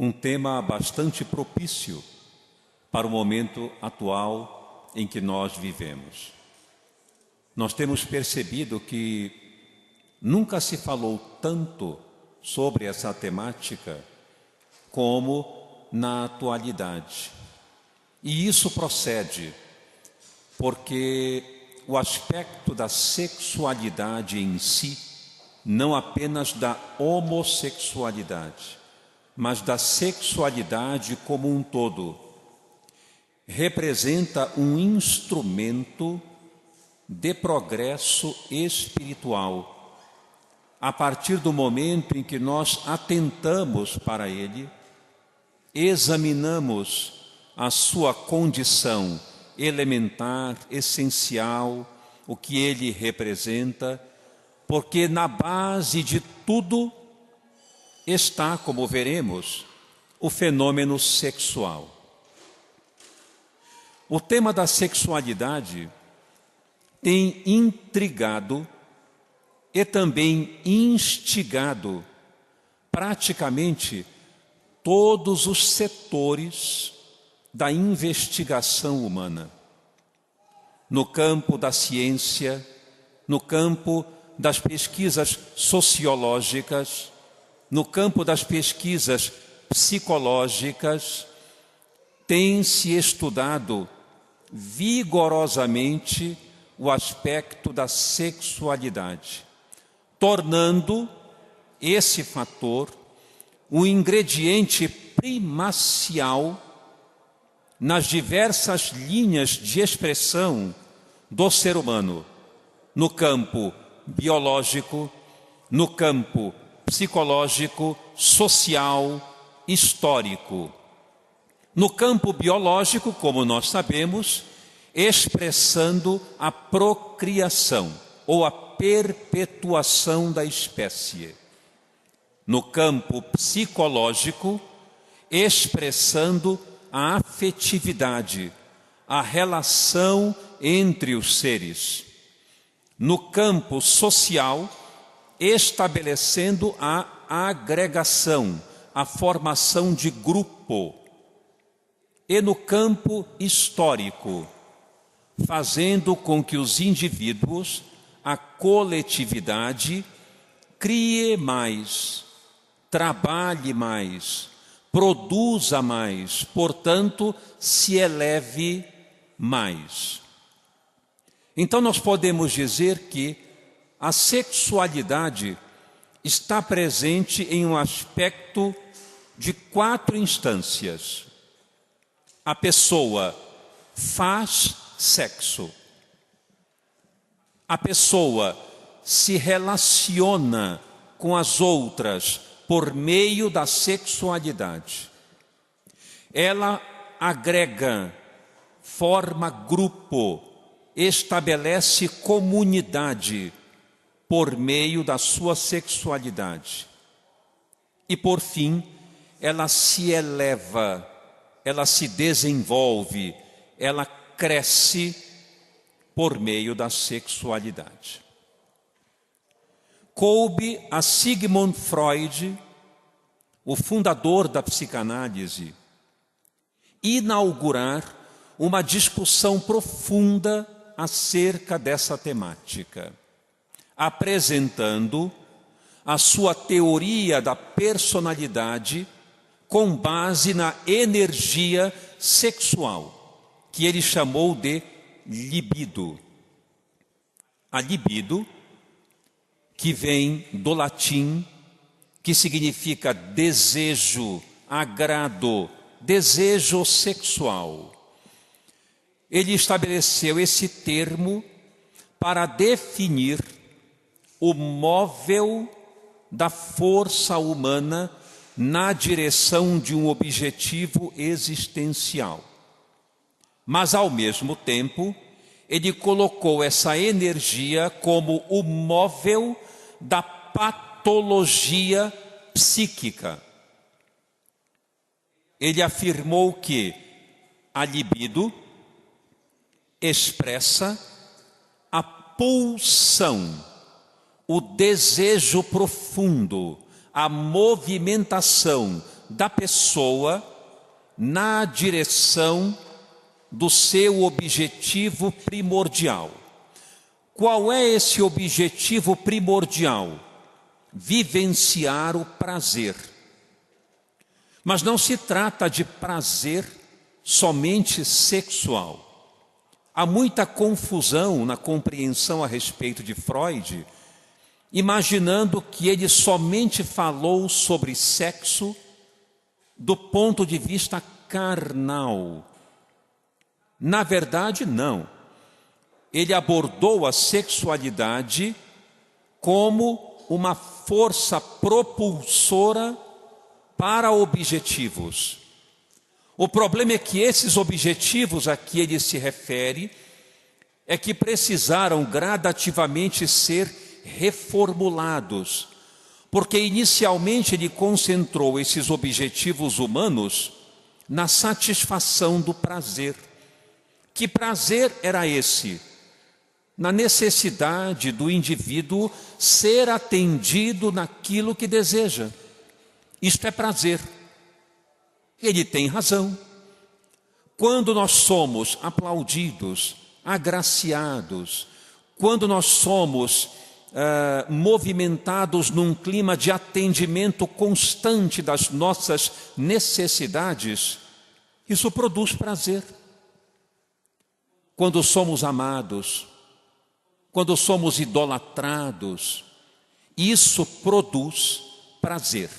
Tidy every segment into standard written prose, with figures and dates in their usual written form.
um tema bastante propício para o momento atual em que nós vivemos. Nós temos percebido que nunca se falou tanto sobre essa temática como na atualidade. E isso procede porque o aspecto da sexualidade em si, não apenas da homossexualidade, mas da sexualidade como um todo, representa um instrumento de progresso espiritual. A partir do momento em que nós atentamos para ele, examinamos a sua condição elementar, essencial, o que ele representa, porque na base de tudo está, como veremos, o fenômeno sexual. O tema da sexualidade tem intrigado e também instigado praticamente todos os setores da investigação humana, no campo da ciência, no campo das pesquisas sociológicas, no campo das pesquisas psicológicas, tem-se estudado vigorosamente o aspecto da sexualidade, tornando esse fator um ingrediente primacial nas diversas linhas de expressão do ser humano, no campo biológico, no campo psicológico, social, histórico. No campo biológico, como nós sabemos, expressando a procriação ou a perpetuação da espécie. No campo psicológico, expressando a afetividade, a relação entre os seres. No campo social, estabelecendo a agregação, a formação de grupo. E no campo histórico, fazendo com que os indivíduos, a coletividade, crie mais, trabalhe mais, produza mais, portanto, se eleve mais. Então nós podemos dizer que a sexualidade está presente em um aspecto de 4 instâncias. A pessoa faz sexo. A pessoa se relaciona com as outras por meio da sexualidade. Ela agrega, forma grupo, estabelece comunidade por meio da sua sexualidade. E por fim, ela se eleva, ela se desenvolve, ela cresce por meio da sexualidade. Coube a Sigmund Freud, o fundador da psicanálise, inaugurar uma discussão profunda acerca dessa temática, apresentando a sua teoria da personalidade com base na energia sexual, que ele chamou de libido. A libido, que vem do latim, que significa desejo, agrado, desejo sexual. Ele estabeleceu esse termo para definir o móvel da força humana na direção de um objetivo existencial. Mas, ao mesmo tempo, ele colocou essa energia como o móvel da patologia psíquica. Ele afirmou que a libido expressa a pulsão, o desejo profundo, a movimentação da pessoa na direção do seu objetivo primordial. Qual é esse objetivo primordial? Vivenciar o prazer. Mas não se trata de prazer somente sexual. Há muita confusão na compreensão a respeito de Freud, imaginando que ele somente falou sobre sexo do ponto de vista carnal. Na verdade, não. Ele abordou a sexualidade como uma força propulsora para objetivos. O problema é que esses objetivos a que ele se refere é que precisaram gradativamente ser reformulados, porque inicialmente ele concentrou esses objetivos humanos na satisfação do prazer. Que prazer era esse? Na necessidade do indivíduo ser atendido naquilo que deseja. Isto é prazer. Ele tem razão. Quando nós somos aplaudidos, agraciados, quando nós somos movimentados num clima de atendimento constante das nossas necessidades, isso produz prazer. Quando somos amados, quando somos idolatrados, isso produz prazer,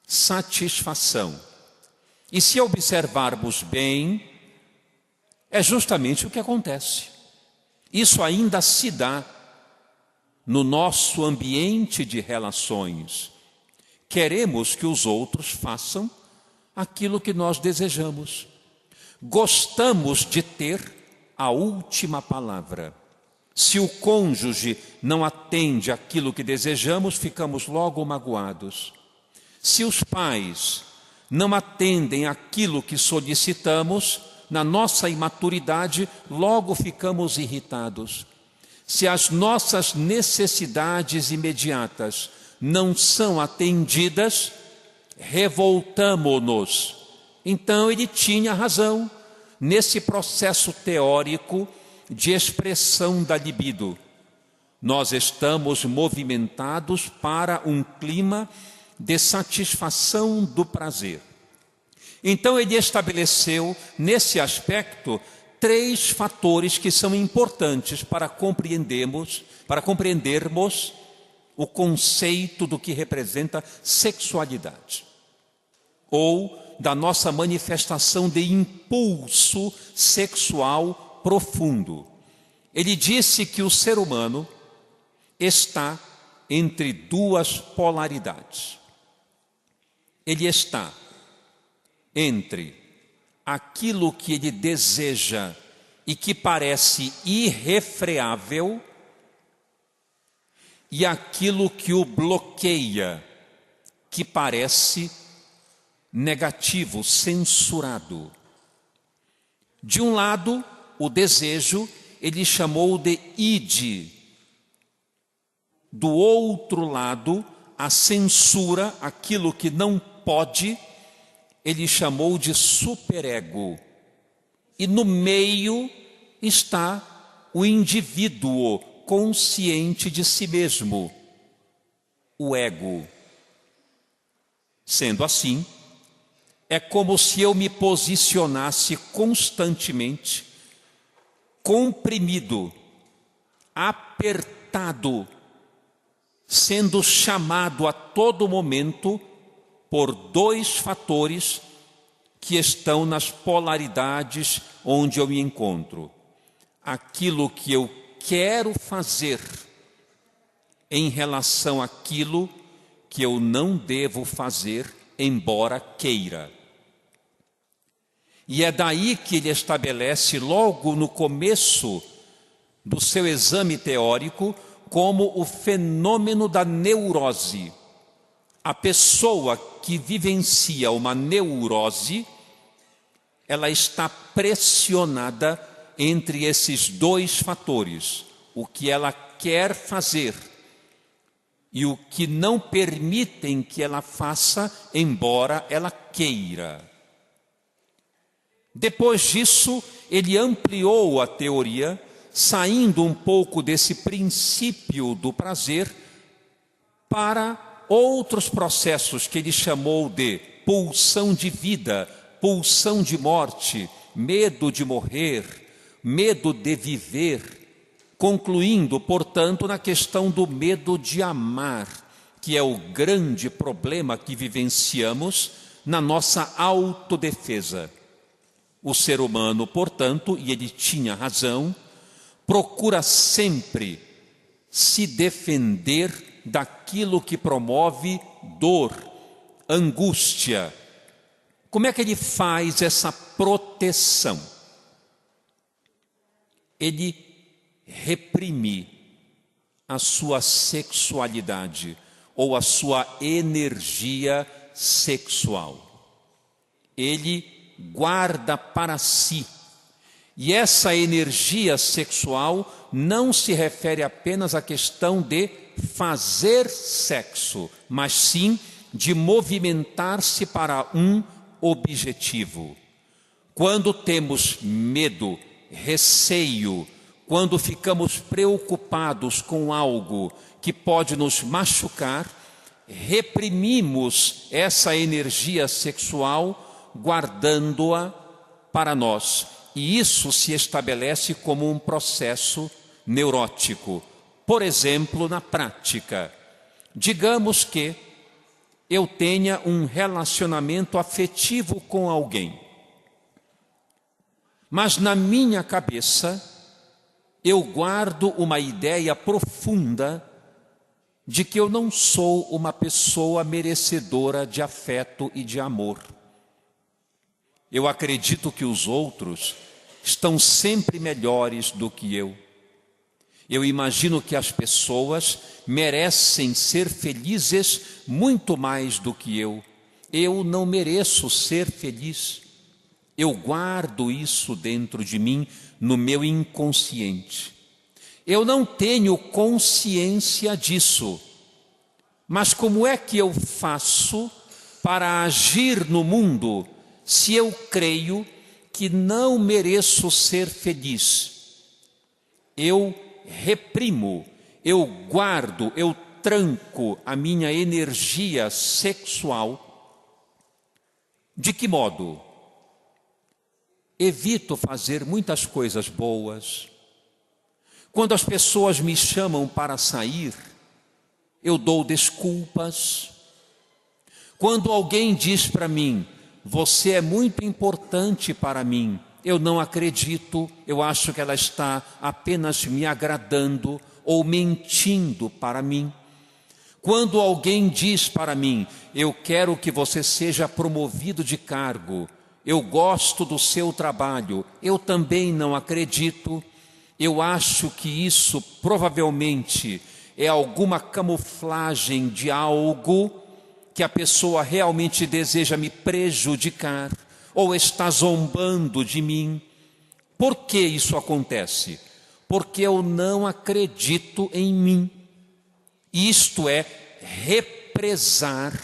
satisfação. E se observarmos bem, é justamente o que acontece. Isso ainda se dá no nosso ambiente de relações. Queremos que os outros façam aquilo que nós desejamos. Gostamos de ter a última palavra. Se o cônjuge não atende aquilo que desejamos, ficamos logo magoados. Se os pais não atendem aquilo que solicitamos, na nossa imaturidade, logo ficamos irritados. Se as nossas necessidades imediatas não são atendidas, revoltamo-nos. Então ele tinha razão nesse processo teórico de expressão da libido. Nós estamos movimentados para um clima de satisfação do prazer. Então ele estabeleceu nesse aspecto 3 fatores que são importantes para compreendermos o conceito do que representa sexualidade, ou da nossa manifestação de impulso sexual profundo. Ele disse que o ser humano está entre 2 polaridades. Ele está entre aquilo que ele deseja e que parece irrefreável e aquilo que o bloqueia, que parece negativo, censurado. De um lado, o desejo, ele chamou de id. Do outro lado, a censura, aquilo que não pode, ele chamou de superego. E no meio está o indivíduo consciente de si mesmo, o ego. Sendo assim, é como se eu me posicionasse constantemente, comprimido, apertado, sendo chamado a todo momento por 2 fatores que estão nas polaridades onde eu me encontro. Aquilo que eu quero fazer em relação àquilo que eu não devo fazer, embora queira. E é daí que ele estabelece logo no começo do seu exame teórico como o fenômeno da neurose. A pessoa que vivencia uma neurose, ela está pressionada entre esses 2 fatores. O que ela quer fazer e o que não permitem que ela faça, embora ela queira. Depois disso, ele ampliou a teoria, saindo um pouco desse princípio do prazer para outros processos que ele chamou de pulsão de vida, pulsão de morte, medo de morrer, medo de viver, concluindo, portanto, na questão do medo de amar, que é o grande problema que vivenciamos na nossa autodefesa. O ser humano, portanto, e ele tinha razão, procura sempre se defender daquilo que promove dor, angústia. Como é que ele faz essa proteção? Ele reprime a sua sexualidade ou a sua energia sexual. Ele guarda para si. E essa energia sexual não se refere apenas à questão de fazer sexo, mas sim de movimentar-se para um objetivo. Quando temos medo, receio, quando ficamos preocupados com algo que pode nos machucar, reprimimos essa energia sexual, guardando-a para nós. E isso se estabelece como um processo neurótico. Por exemplo, na prática, digamos que eu tenha um relacionamento afetivo com alguém, mas na minha cabeça eu guardo uma ideia profunda de que eu não sou uma pessoa merecedora de afeto e de amor. Eu acredito que os outros estão sempre melhores do que eu. Eu imagino que as pessoas merecem ser felizes muito mais do que eu. Eu não mereço ser feliz. Eu guardo isso dentro de mim, no meu inconsciente. Eu não tenho consciência disso. Mas como é que eu faço para agir no mundo se eu creio que não mereço ser feliz? Eu reprimo, eu guardo, eu tranco a minha energia sexual. De que modo? Evito fazer muitas coisas boas. Quando as pessoas me chamam para sair, eu dou desculpas. Quando alguém diz para mim, você é muito importante para mim, eu não acredito, eu acho que ela está apenas me agradando ou mentindo para mim. Quando alguém diz para mim, eu quero que você seja promovido de cargo, eu gosto do seu trabalho, eu também não acredito, eu acho que isso provavelmente é alguma camuflagem de algo que a pessoa realmente deseja me prejudicar ou está zombando de mim. Por que isso acontece? Porque eu não acredito em mim. Isto é represar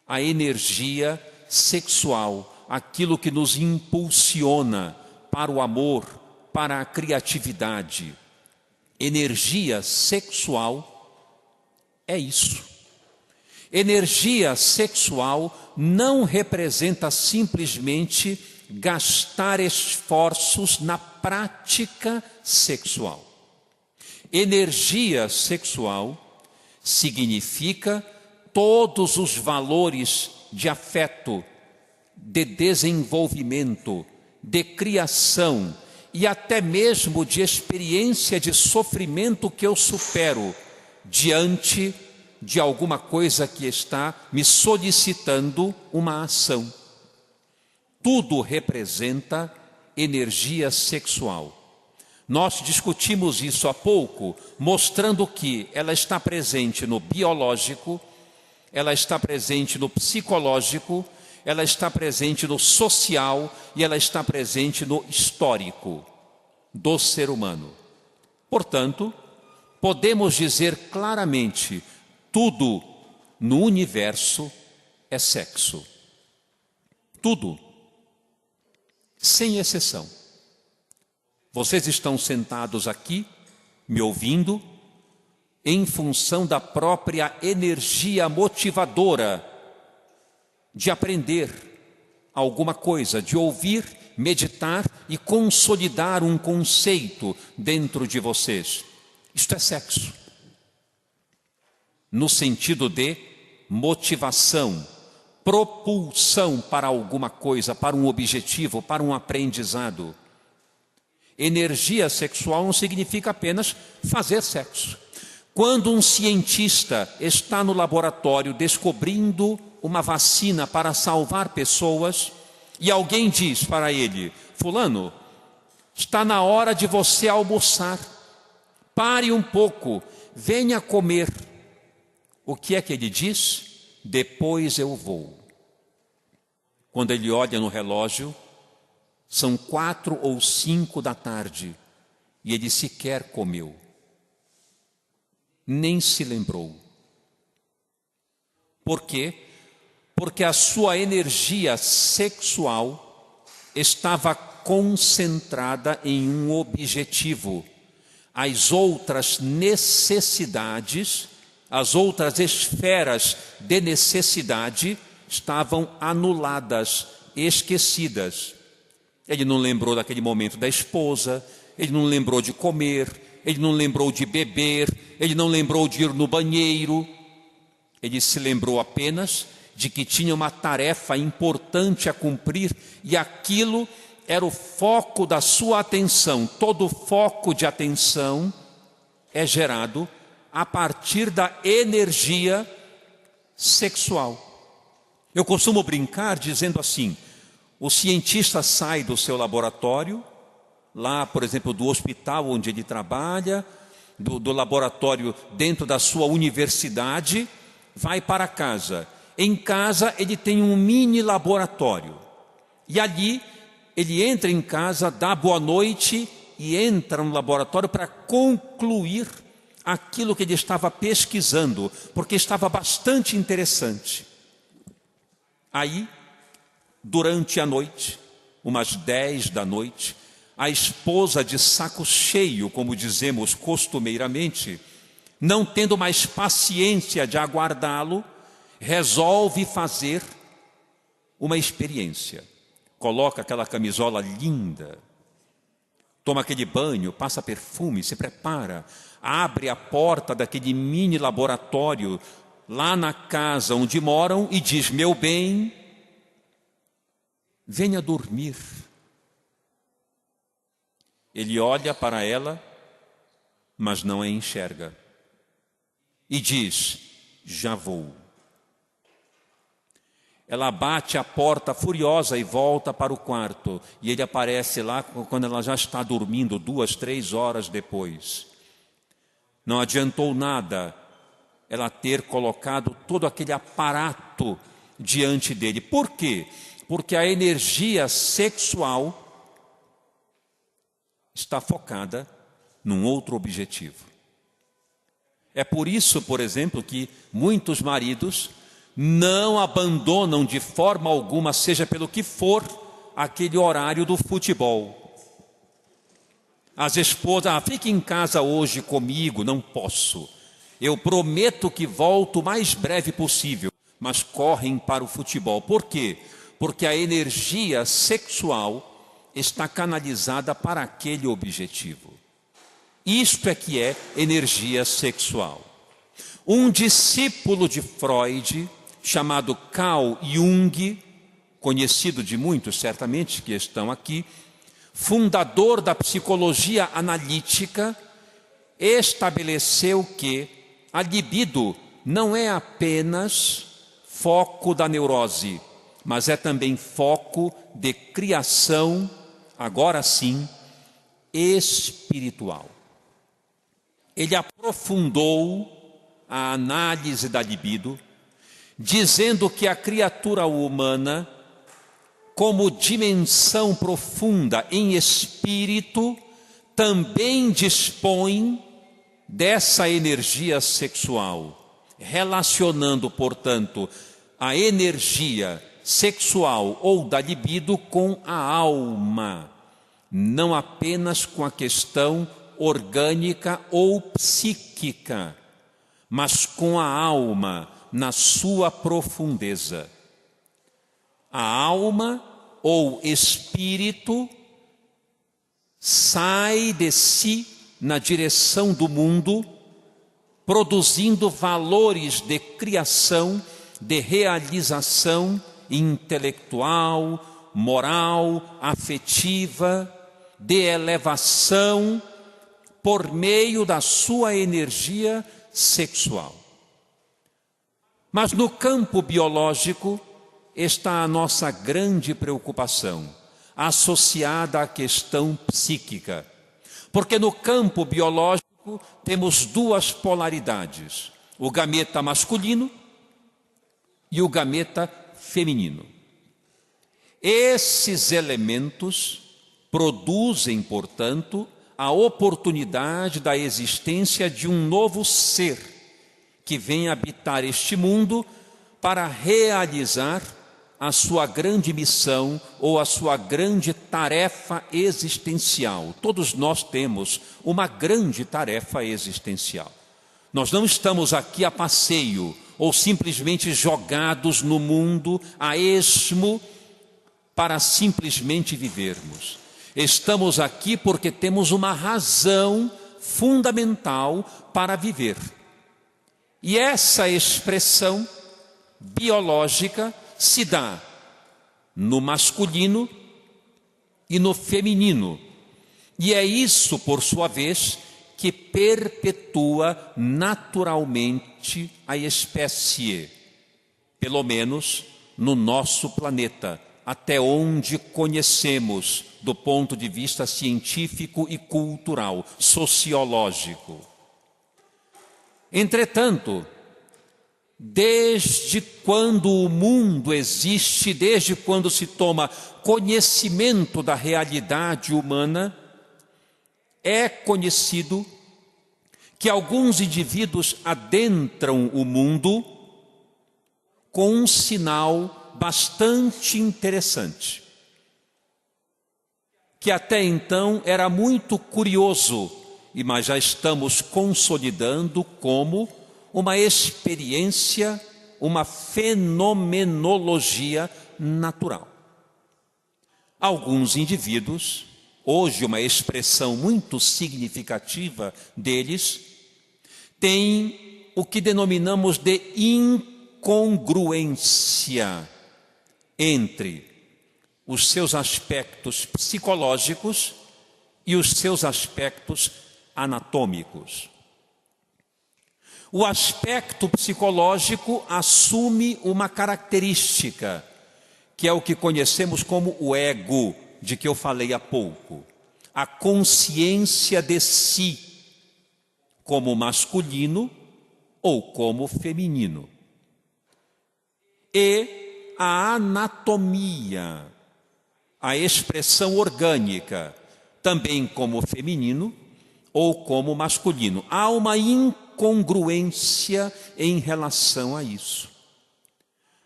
a energia sexual, aquilo que nos impulsiona para o amor, para a criatividade. Energia sexual é isso. Energia sexual não representa simplesmente gastar esforços na prática sexual. Energia sexual significa todos os valores de afeto, de desenvolvimento, de criação e até mesmo de experiência de sofrimento que eu supero diante de alguma coisa que está me solicitando uma ação. Tudo representa energia sexual. Nós discutimos isso há pouco, mostrando que ela está presente no biológico, ela está presente no psicológico, ela está presente no social e ela está presente no histórico do ser humano. Portanto, podemos dizer claramente: tudo no universo é sexo. Tudo, sem exceção. Vocês estão sentados aqui, me ouvindo, em função da própria energia motivadora de aprender alguma coisa, de ouvir, meditar e consolidar um conceito dentro de vocês. Isto é sexo, no sentido de motivação, propulsão para alguma coisa, para um objetivo, para um aprendizado. Energia sexual não significa apenas fazer sexo. Quando um cientista está no laboratório descobrindo uma vacina para salvar pessoas e alguém diz para ele: fulano, está na hora de você almoçar, pare um pouco, venha comer. O que é que ele diz? Depois eu vou. Quando ele olha no relógio, são 4 ou 5 da tarde e ele sequer comeu, nem se lembrou. Por quê? Porque a sua energia sexual estava concentrada em um objetivo. As outras necessidades, as outras esferas de necessidade estavam anuladas, esquecidas. Ele não lembrou daquele momento da esposa, ele não lembrou de comer, ele não lembrou de beber, ele não lembrou de ir no banheiro. Ele se lembrou apenas de que tinha uma tarefa importante a cumprir e aquilo era o foco da sua atenção. Todo foco de atenção é gerado a partir da energia sexual. Eu costumo brincar dizendo assim: o cientista sai do seu laboratório, lá, por exemplo, do hospital onde ele trabalha, do laboratório dentro da sua universidade, vai para casa. Em casa ele tem um mini laboratório. E ali ele entra em casa, dá boa noite e entra no laboratório para concluir aquilo que ele estava pesquisando, porque estava bastante interessante. Aí, durante a noite, umas 10 da noite, a esposa, de saco cheio, como dizemos costumeiramente, não tendo mais paciência de aguardá-lo, resolve fazer uma experiência. Coloca aquela camisola linda, toma aquele banho, passa perfume, se prepara, abre a porta daquele mini laboratório lá na casa onde moram e diz: meu bem, venha dormir. Ele olha para ela, mas não a enxerga. E diz: já vou. Ela bate a porta furiosa e volta para o quarto. E ele aparece lá quando ela já está dormindo, 2, 3 horas depois. Não adiantou nada ela ter colocado todo aquele aparato diante dele. Por quê? Porque a energia sexual está focada num outro objetivo. É por isso, por exemplo, que muitos maridos não abandonam de forma alguma, seja pelo que for, aquele horário do futebol. As esposas: fique em casa hoje comigo. Não posso. Eu prometo que volto o mais breve possível. Mas correm para o futebol. Por quê? Porque a energia sexual está canalizada para aquele objetivo. Isto é que é energia sexual. Um discípulo de Freud, chamado Carl Jung, conhecido de muitos certamente que estão aqui, fundador da psicologia analítica, estabeleceu que a libido não é apenas foco da neurose, mas é também foco de criação, agora sim, espiritual. Ele aprofundou a análise da libido, dizendo que a criatura humana, como dimensão profunda em espírito, também dispõe dessa energia sexual, relacionando, portanto, a energia sexual ou da libido com a alma, não apenas com a questão orgânica ou psíquica, mas com a alma na sua profundeza. A alma ou espírito sai de si na direção do mundo, produzindo valores de criação, de realização intelectual, moral, afetiva, de elevação, por meio da sua energia sexual. Mas no campo biológico está a nossa grande preocupação, associada à questão psíquica. Porque no campo biológico temos duas polaridades, o gameta masculino e o gameta feminino. Esses elementos produzem, portanto, a oportunidade da existência de um novo ser que vem habitar este mundo para realizar a sua grande missão ou a sua grande tarefa existencial. Todos nós temos uma grande tarefa existencial. Nós não estamos aqui a passeio ou simplesmente jogados no mundo a esmo para simplesmente vivermos. Estamos aqui porque temos uma razão fundamental para viver. E essa expressão biológica se dá no masculino e no feminino. E é isso, por sua vez, que perpetua naturalmente a espécie, pelo menos no nosso planeta, até onde conhecemos do ponto de vista científico e cultural, sociológico. Entretanto, desde quando o mundo existe, desde quando se toma conhecimento da realidade humana, é conhecido que alguns indivíduos adentram o mundo com um sinal bastante interessante, que até então era muito curioso, mas já estamos consolidando como uma experiência, uma fenomenologia natural. Alguns indivíduos, hoje uma expressão muito significativa deles, têm o que denominamos de incongruência entre os seus aspectos psicológicos e os seus aspectos anatômicos. O aspecto psicológico assume uma característica, que é o que conhecemos como o ego, de que eu falei há pouco. A consciência de si, como masculino ou como feminino. E a anatomia, a expressão orgânica, também como feminino ou como masculino. Há uma incongruência em relação a isso.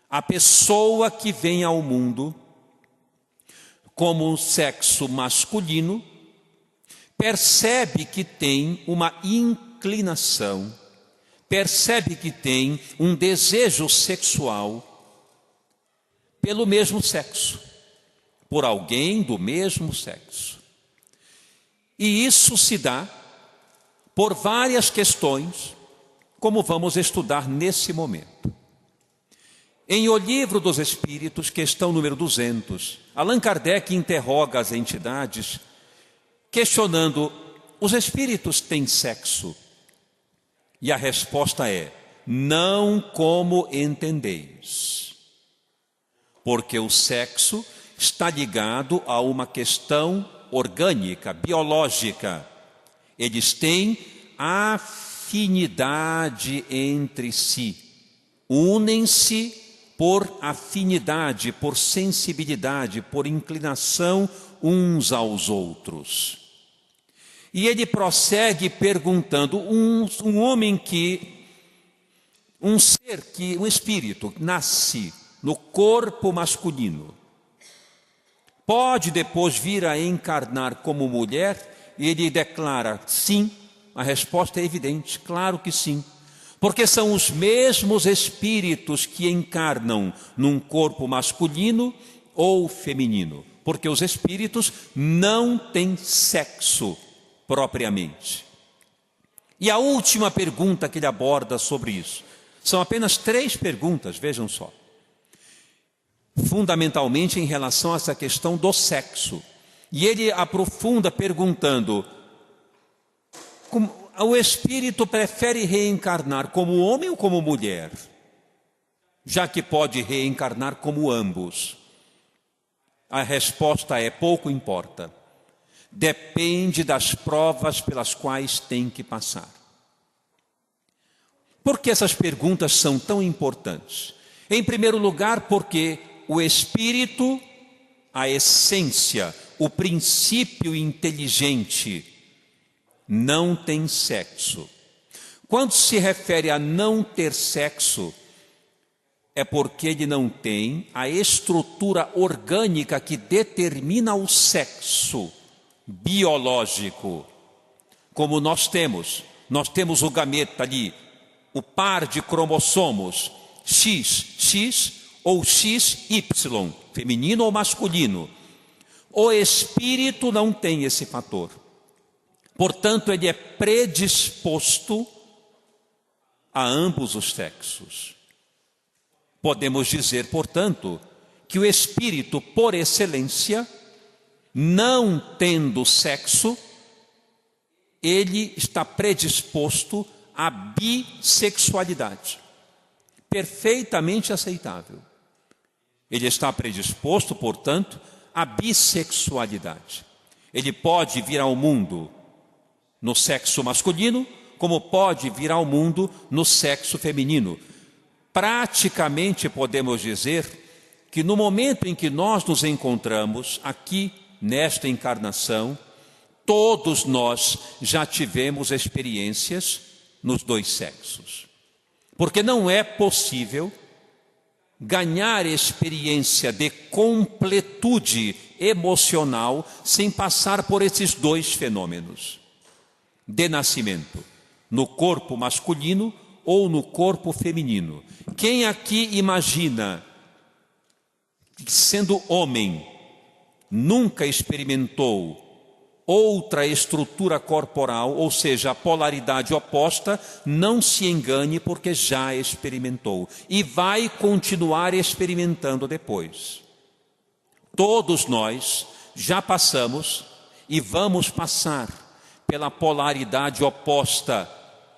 A pessoa que vem ao mundo como sexo masculino percebe que tem uma inclinação, percebe que tem um desejo sexual pelo mesmo sexo, por alguém do mesmo sexo. E isso se dá por várias questões, como vamos estudar nesse momento. Em O Livro dos Espíritos, questão número 200, Allan Kardec interroga as entidades, questionando: os espíritos têm sexo? E a resposta é: não como entendeis. Porque o sexo está ligado a uma questão orgânica, biológica. Eles têm afinidade entre si, unem-se por afinidade, por sensibilidade, por inclinação uns aos outros. E ele prossegue perguntando, um espírito nasce no corpo masculino, pode depois vir a encarnar como mulher? E ele declara, sim. A resposta é evidente, claro que sim. Porque são os mesmos espíritos que encarnam num corpo masculino ou feminino. Porque os espíritos não têm sexo propriamente. E a última pergunta que ele aborda sobre isso, são apenas 3 perguntas, vejam só. Fundamentalmente em relação a essa questão do sexo. E ele aprofunda perguntando, o espírito prefere reencarnar como homem ou como mulher? Já que pode reencarnar como ambos. A resposta é, pouco importa. Depende das provas pelas quais tem que passar. Por que essas perguntas são tão importantes? Em primeiro lugar, porque o espírito, a essência, o princípio inteligente, não tem sexo. Quando se refere a não ter sexo, é porque ele não tem a estrutura orgânica que determina o sexo biológico. Como nós temos o gameta ali, o par de cromossomos XX ou XY, feminino ou masculino. O espírito não tem esse fator. Portanto, ele é predisposto a ambos os sexos. Podemos dizer, portanto, que o espírito, por excelência, não tendo sexo, ele está predisposto à bissexualidade. Perfeitamente aceitável. Ele está predisposto, portanto, à bissexualidade. Ele pode vir ao mundo no sexo masculino, como pode vir ao mundo no sexo feminino. Praticamente podemos dizer que no momento em que nós nos encontramos aqui, nesta encarnação, todos nós já tivemos experiências nos 2 sexos. Porque não é possível ganhar experiência de completude emocional sem passar por esses 2 fenômenos de nascimento, no corpo masculino ou no corpo feminino. Quem aqui imagina que, sendo homem, nunca experimentou outra estrutura corporal, ou seja, a polaridade oposta, não se engane, porque já experimentou e vai continuar experimentando depois. Todos nós já passamos e vamos passar pela polaridade oposta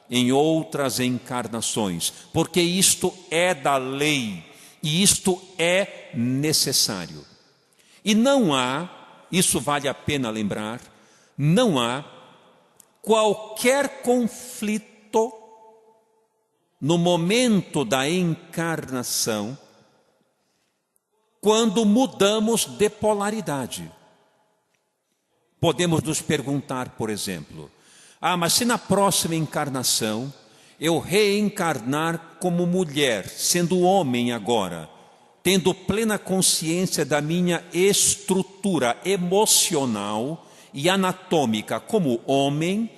em outras encarnações, porque isto é da lei e isto é necessário. E não há, isso vale a pena lembrar, não há qualquer conflito no momento da encarnação quando mudamos de polaridade. Podemos nos perguntar, por exemplo, mas se na próxima encarnação eu reencarnar como mulher, sendo homem agora, tendo plena consciência da minha estrutura emocional e anatômica como homem,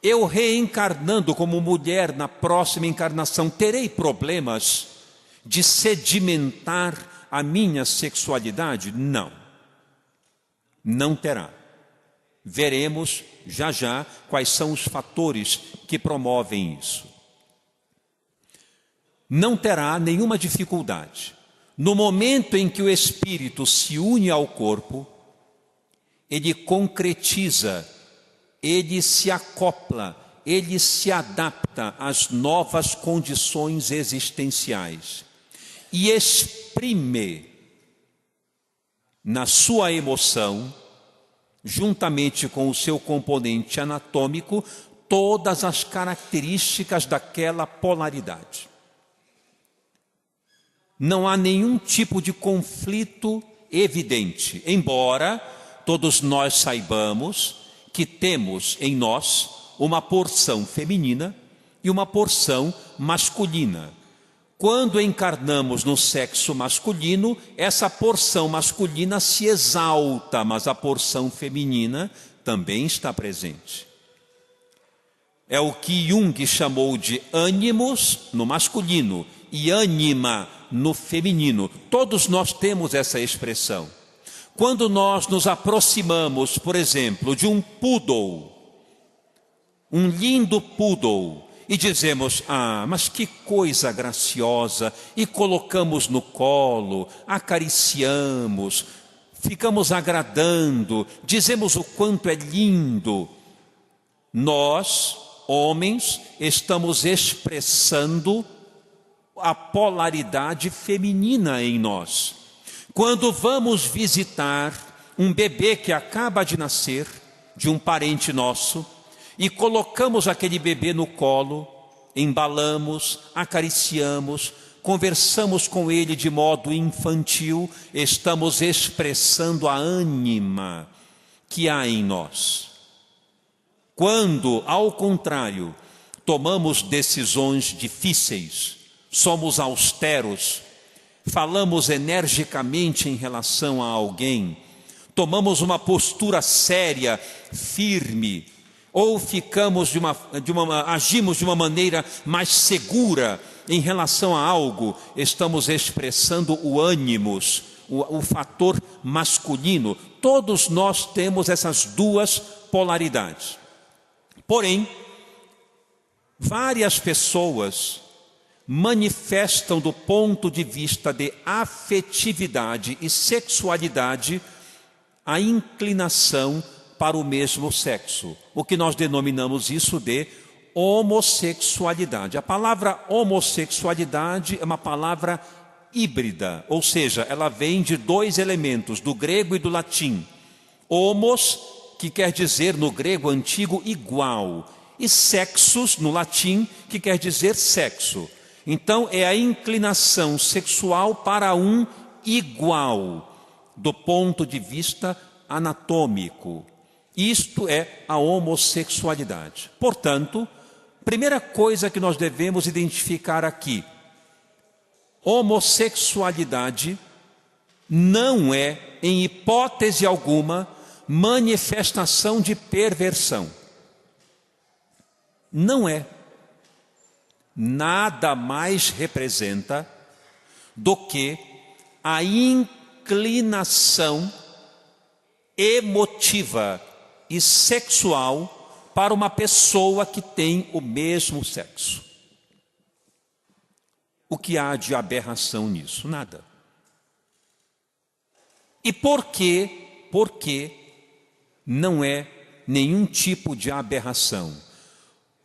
eu reencarnando como mulher na próxima encarnação, terei problemas de sedimentar a minha sexualidade? Não. Não terá. Veremos já quais são os fatores que promovem isso. Não terá nenhuma dificuldade. No momento em que o espírito se une ao corpo, ele concretiza, ele se acopla, ele se adapta às novas condições existenciais e exprime na sua emoção, juntamente com o seu componente anatômico, todas as características daquela polaridade. Não há nenhum tipo de conflito evidente, embora todos nós saibamos que temos em nós uma porção feminina e uma porção masculina. Quando encarnamos no sexo masculino, essa porção masculina se exalta, mas a porção feminina também está presente. É o que Jung chamou de ânimos no masculino e ânima no feminino. Todos nós temos essa expressão. Quando nós nos aproximamos, por exemplo, de um poodle, um lindo poodle, e dizemos, mas que coisa graciosa, e colocamos no colo, acariciamos, ficamos agradando, dizemos o quanto é lindo. Nós, homens, estamos expressando a polaridade feminina em nós. Quando vamos visitar um bebê que acaba de nascer, de um parente nosso, e colocamos aquele bebê no colo, embalamos, acariciamos, conversamos com ele de modo infantil, estamos expressando a ânima que há em nós. Quando, ao contrário, tomamos decisões difíceis, somos austeros, falamos energicamente em relação a alguém, tomamos uma postura séria, firme, ou agimos de uma maneira mais segura em relação a algo, estamos expressando o ânimos, o fator masculino. Todos nós temos essas duas polaridades. Porém, várias pessoas manifestam do ponto de vista de afetividade e sexualidade a inclinação para o mesmo sexo, o que nós denominamos isso de homossexualidade. A palavra homossexualidade é uma palavra híbrida, ou seja, ela vem de dois elementos, do grego e do latim. Homos, que quer dizer no grego antigo igual, e sexus no latim, que quer dizer sexo. Então é a inclinação sexual para um igual, do ponto de vista anatômico. Isto é a homossexualidade. Portanto, primeira coisa que nós devemos identificar aqui: homossexualidade não é, em hipótese alguma, manifestação de perversão. Não é. Nada mais representa do que a inclinação emotiva e sexual para uma pessoa que tem o mesmo sexo. O que há de aberração nisso? Nada. E por quê? Porque não é nenhum tipo de aberração.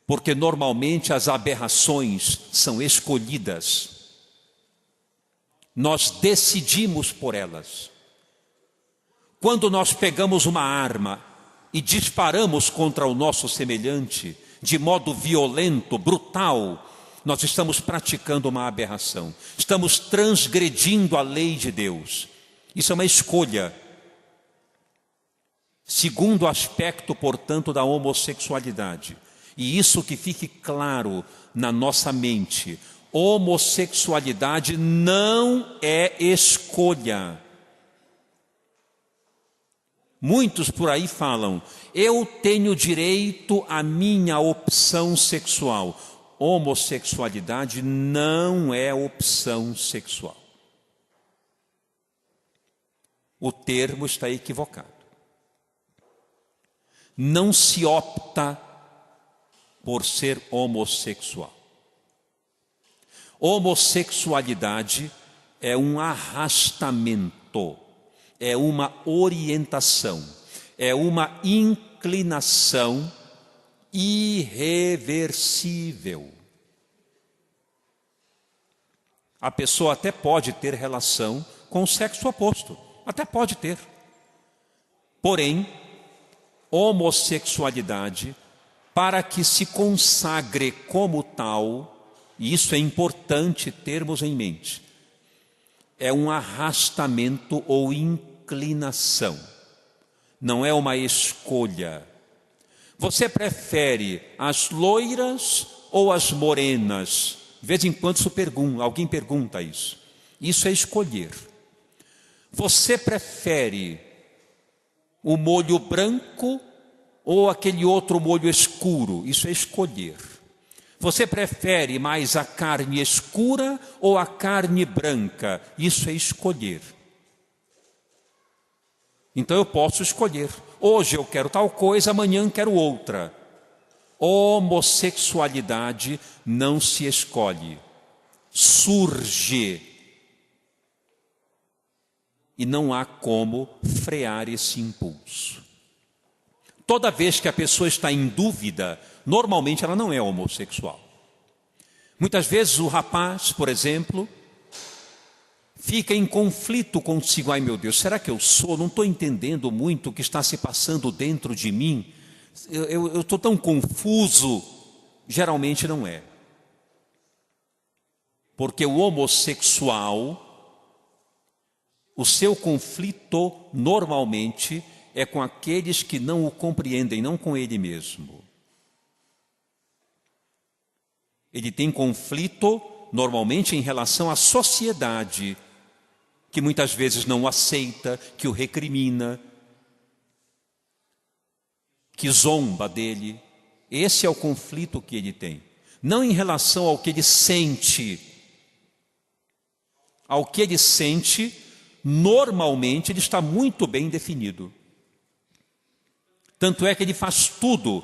Porque normalmente as aberrações são escolhidas. Nós decidimos por elas. Quando nós pegamos uma arma e disparamos contra o nosso semelhante de modo violento, brutal, nós estamos praticando uma aberração. Estamos transgredindo a lei de Deus. Isso é uma escolha. Segundo aspecto, portanto, da homossexualidade. E isso que fique claro na nossa mente: homossexualidade não é escolha. Muitos por aí falam, eu tenho direito à minha opção sexual. Homossexualidade não é opção sexual. O termo está equivocado. Não se opta por ser homossexual. Homossexualidade é um arrastamento, é uma orientação, é uma inclinação irreversível. A pessoa até pode ter relação com o sexo oposto, até pode ter. Porém, homossexualidade, para que se consagre como tal, e isso é importante termos em mente, é um arrastamento ou inclinação, não é uma escolha, Você prefere as loiras ou as morenas? De vez em quando alguém pergunta isso. Isso é escolher. Você prefere o molho branco ou aquele outro molho escuro? Isso é escolher. Você prefere mais a carne escura ou a carne branca? Isso é escolher. Então eu posso escolher. Hoje eu quero tal coisa, amanhã quero outra. Homossexualidade não se escolhe. Surge. E não há como frear esse impulso. Toda vez que a pessoa está em dúvida, normalmente ela não é homossexual. Muitas vezes o rapaz, por exemplo, fica em conflito consigo. Ai meu Deus, será que eu sou? Não estou entendendo muito o que está se passando dentro de mim. Eu estou tão confuso. Geralmente não é. Porque o homossexual, o seu conflito normalmente é com aqueles que não o compreendem, não com ele mesmo. Ele tem conflito normalmente em relação à sociedade, que muitas vezes não o aceita, que o recrimina, que zomba dele. Esse é o conflito que ele tem. Não em relação ao que ele sente. Ao que ele sente, normalmente ele está muito bem definido. Tanto é que ele faz tudo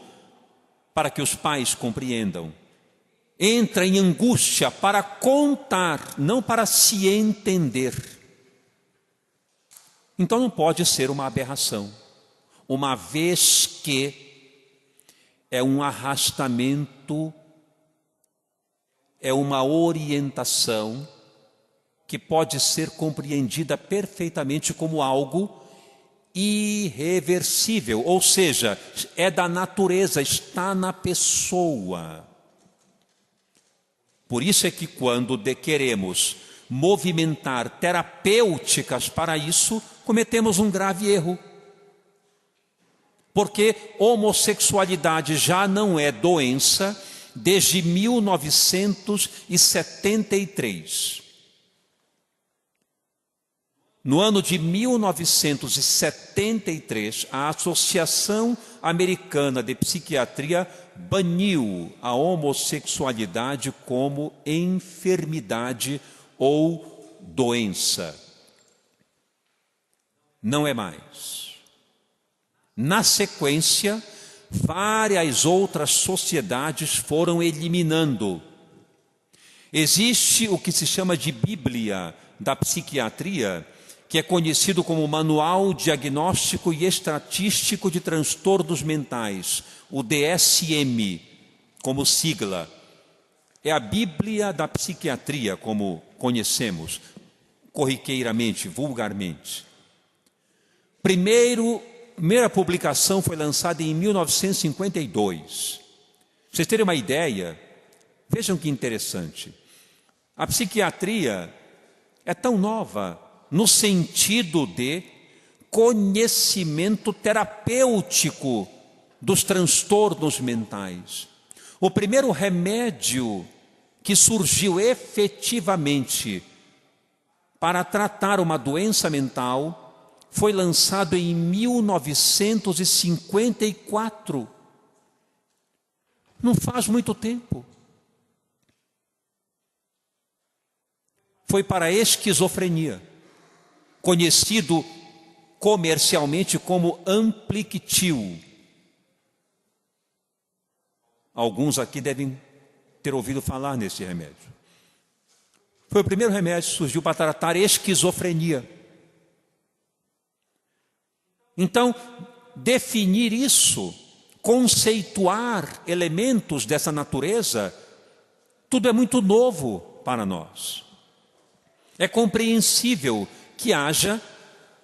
para que os pais compreendam. Entra em angústia para contar, não para se entender. Então não pode ser uma aberração, uma vez que é um arrastamento, é uma orientação que pode ser compreendida perfeitamente como algo irreversível, ou seja, é da natureza, está na pessoa. Por isso é que quando queremos movimentar terapêuticas para isso, cometemos um grave erro. Porque homossexualidade já não é doença desde 1973. No ano de 1973, a Associação Americana de Psiquiatria baniu a homossexualidade como enfermidade ou doença. Não é mais. Na sequência, várias outras sociedades foram eliminando. Existe o que se chama de Bíblia da Psiquiatria, que é conhecido como Manual Diagnóstico e Estatístico de Transtornos Mentais, o DSM, como sigla. É a Bíblia da Psiquiatria, como conhecemos, corriqueiramente, vulgarmente. Primeira publicação foi lançada em 1952. Pra vocês terem uma ideia, vejam que interessante. A psiquiatria é tão nova, no sentido de conhecimento terapêutico dos transtornos mentais. O primeiro remédio que surgiu efetivamente para tratar uma doença mental foi lançado em 1954. Não faz muito tempo. Foi para a esquizofrenia, conhecido comercialmente como Amplictil. Alguns aqui devem ter ouvido falar nesse remédio. Foi o primeiro remédio que surgiu para tratar esquizofrenia. Então, definir isso, conceituar elementos dessa natureza, tudo é muito novo para nós. É compreensível que haja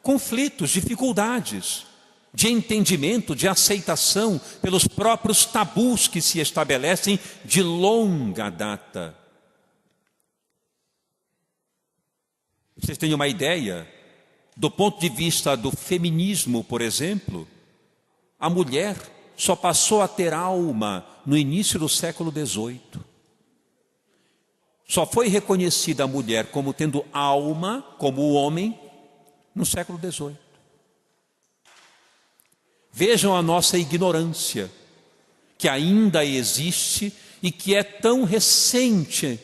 conflitos, dificuldades de entendimento, de aceitação pelos próprios tabus que se estabelecem de longa data. Vocês têm uma ideia? Do ponto de vista do feminismo, por exemplo, a mulher só passou a ter alma no início do século XVIII. Só foi reconhecida a mulher como tendo alma, como o homem, no século XVIII. Vejam a nossa ignorância, que ainda existe e que é tão recente,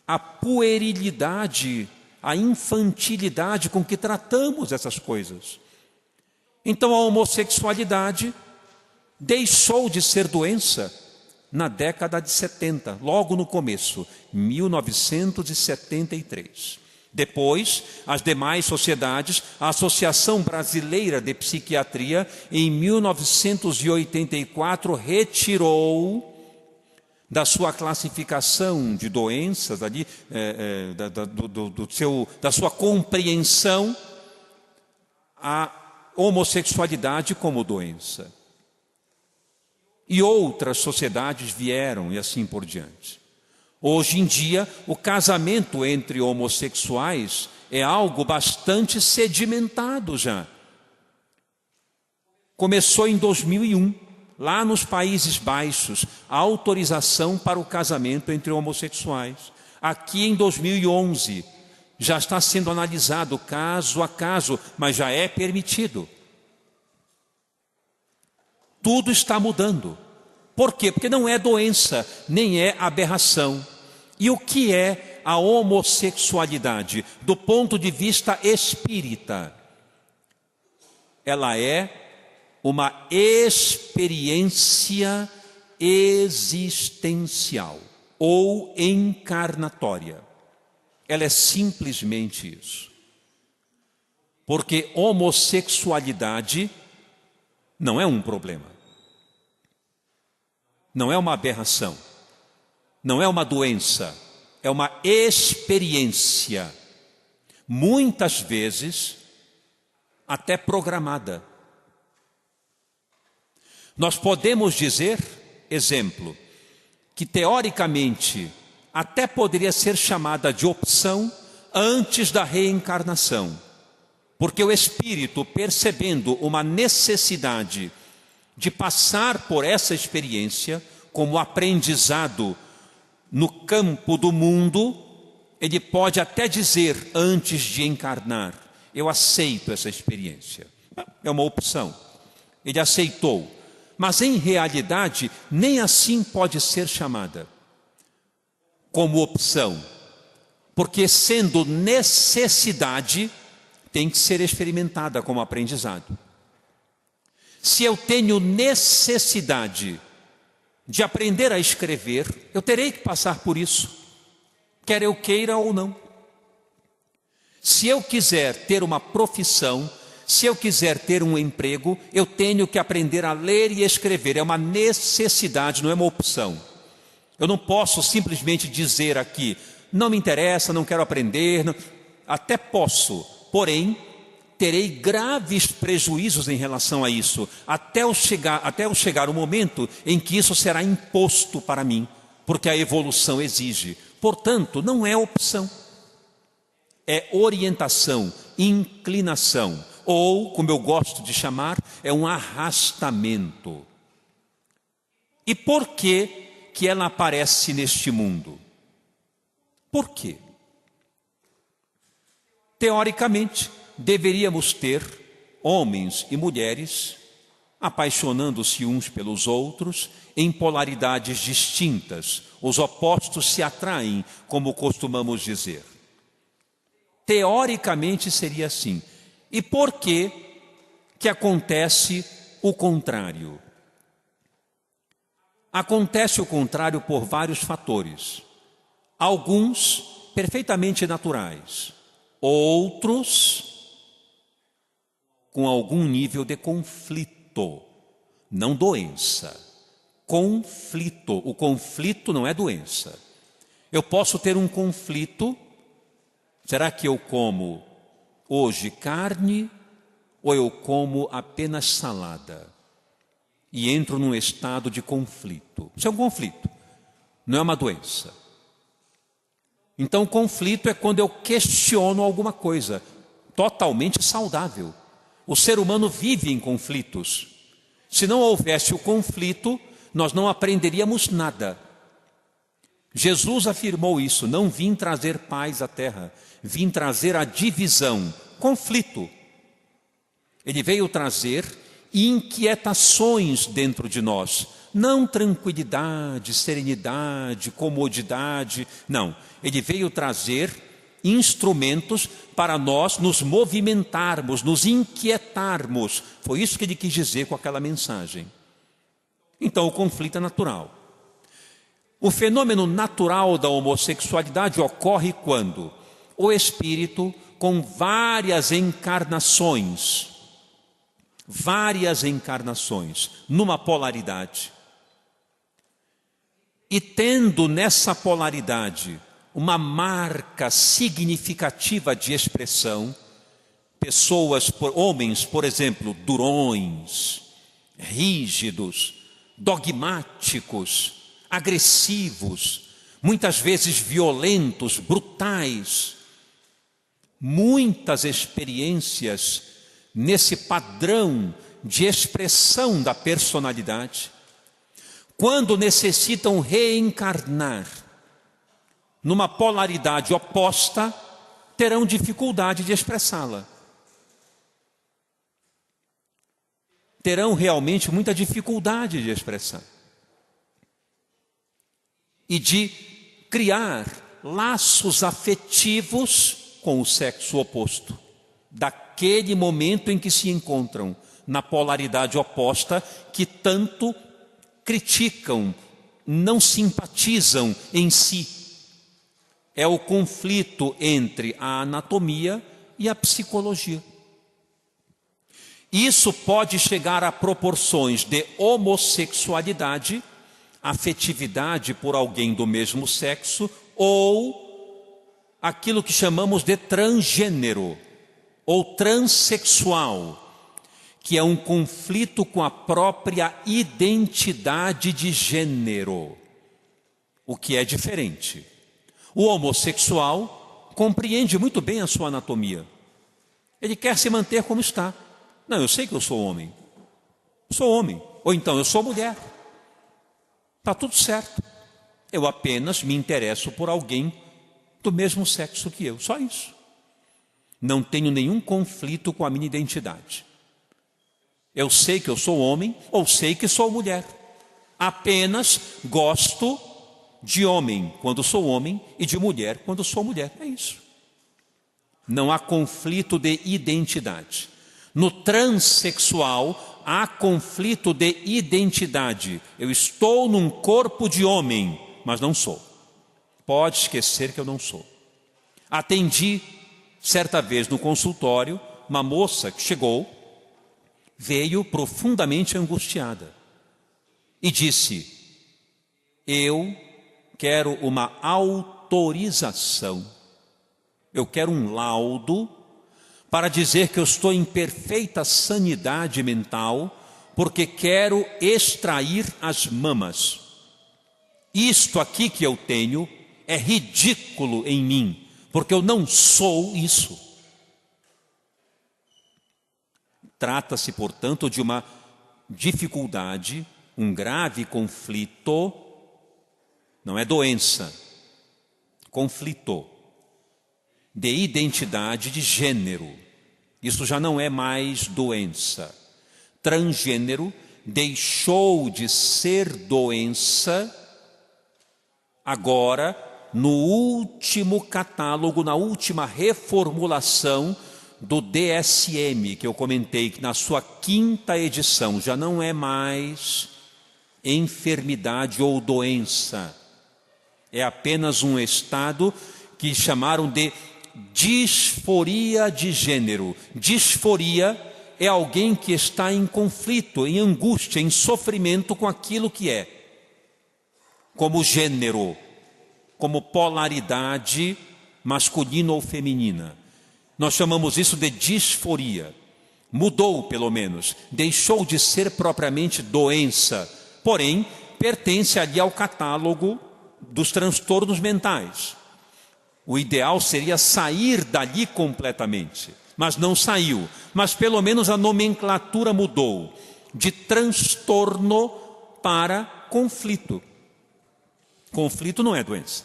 a puerilidade, a infantilidade com que tratamos essas coisas. Então a homossexualidade deixou de ser doença na década de 70, logo no começo, 1973. Depois, as demais sociedades, a Associação Brasileira de Psiquiatria, em 1984, retirou da sua classificação de doenças, ali, da sua compreensão, a homossexualidade como doença. E outras sociedades vieram e assim por diante. Hoje em dia, o casamento entre homossexuais é algo bastante sedimentado já. Começou em 2001, lá nos Países Baixos, a autorização para o casamento entre homossexuais. Aqui em 2011, já está sendo analisado caso a caso, mas já é permitido. Tudo está mudando. Por quê? Porque não é doença, nem é aberração. E o que é a homossexualidade? Do ponto de vista espírita, ela é uma experiência existencial ou encarnatória. Ela é simplesmente isso. Porque homossexualidade não é um problema. Não é uma aberração, não é uma doença, é uma experiência, muitas vezes até programada. Nós podemos dizer, exemplo, que teoricamente até poderia ser chamada de opção antes da reencarnação, porque o espírito, percebendo uma necessidade de passar por essa experiência como aprendizado no campo do mundo, ele pode até dizer antes de encarnar: eu aceito essa experiência. É uma opção. Ele aceitou, mas em realidade nem assim pode ser chamada como opção, porque sendo necessidade tem que ser experimentada como aprendizado. Se eu tenho necessidade de aprender a escrever, eu terei que passar por isso, quer eu queira ou não. Se eu quiser ter uma profissão, se eu quiser ter um emprego, eu tenho que aprender a ler e escrever. É uma necessidade, não é uma opção. Eu não posso simplesmente dizer aqui: não me interessa, não quero aprender. Não. Até posso, porém terei graves prejuízos em relação a isso, até chegar o momento em que isso será imposto para mim, porque a evolução exige. Portanto, não é opção, é orientação, inclinação, ou, como eu gosto de chamar, é um arrastamento. E por que ela aparece neste mundo? Por quê? Teoricamente, deveríamos ter homens e mulheres apaixonando-se uns pelos outros em polaridades distintas. Os opostos se atraem, como costumamos dizer. Teoricamente seria assim. E por que acontece o contrário? Acontece o contrário por vários fatores. Alguns perfeitamente naturais, outros com algum nível de conflito, não doença. Conflito. O conflito não é doença. Eu posso ter um conflito. Será que eu como hoje carne ou eu como apenas salada? E entro num estado de conflito. Isso é um conflito, não é uma doença. Então, conflito é quando eu questiono alguma coisa, totalmente saudável. O ser humano vive em conflitos. Se não houvesse o conflito, nós não aprenderíamos nada. Jesus afirmou isso: não vim trazer paz à terra, vim trazer a divisão, conflito. Ele veio trazer inquietações dentro de nós, não tranquilidade, serenidade, comodidade, não. Ele veio trazer instrumentos para nós nos movimentarmos, nos inquietarmos. Foi isso que ele quis dizer com aquela mensagem. Então o conflito é natural. O fenômeno natural da homossexualidade ocorre quando o espírito, com várias encarnações, numa polaridade, e tendo nessa polaridade uma marca significativa de expressão, homens, por exemplo, durões, rígidos, dogmáticos, agressivos, muitas vezes violentos, brutais, muitas experiências nesse padrão de expressão da personalidade, quando necessitam reencarnar numa polaridade oposta, terão dificuldade de expressá-la. Terão realmente muita dificuldade de expressar. E de criar laços afetivos com o sexo oposto, daquele momento em que se encontram na polaridade oposta, que tanto criticam, não simpatizam em si. É o conflito entre a anatomia e a psicologia. Isso pode chegar a proporções de homossexualidade, afetividade por alguém do mesmo sexo, ou aquilo que chamamos de transgênero ou transexual, que é um conflito com a própria identidade de gênero, o que é diferente. O homossexual compreende muito bem a sua anatomia. Ele quer se manter como está. Não, eu sei que eu sou homem. Sou homem. Ou então eu sou mulher. Está tudo certo. Eu apenas me interesso por alguém do mesmo sexo que eu. Só isso. Não tenho nenhum conflito com a minha identidade. Eu sei que eu sou homem ou sei que sou mulher. Apenas gosto de homem quando sou homem e de mulher quando sou mulher. É isso. Não há conflito de identidade. No transexual há conflito de identidade. Eu estou num corpo de homem, mas não sou. Pode esquecer que eu não sou. Atendi certa vez no consultório uma moça que chegou, veio profundamente angustiada e disse: eu quero uma autorização, eu quero um laudo para dizer que eu estou em perfeita sanidade mental, porque quero extrair as mamas. Isto aqui que eu tenho é ridículo em mim, porque eu não sou isso. Trata-se, portanto, de uma dificuldade, um grave conflito. Não é doença, conflito de identidade de gênero. Isso já não é mais doença. Transgênero deixou de ser doença agora no último catálogo, na última reformulação do DSM, que eu comentei, que na sua 5ª edição já não é mais enfermidade ou doença. É apenas um estado que chamaram de disforia de gênero. Disforia é alguém que está em conflito, em angústia, em sofrimento com aquilo que é, como gênero, como polaridade masculina ou feminina. Nós chamamos isso de disforia. Mudou, pelo menos, deixou de ser propriamente doença, porém pertence ali ao catálogo dos transtornos mentais. O ideal seria sair dali completamente, mas não saiu. Mas pelo menos a nomenclatura mudou. de transtorno para conflito. Conflito não é doença.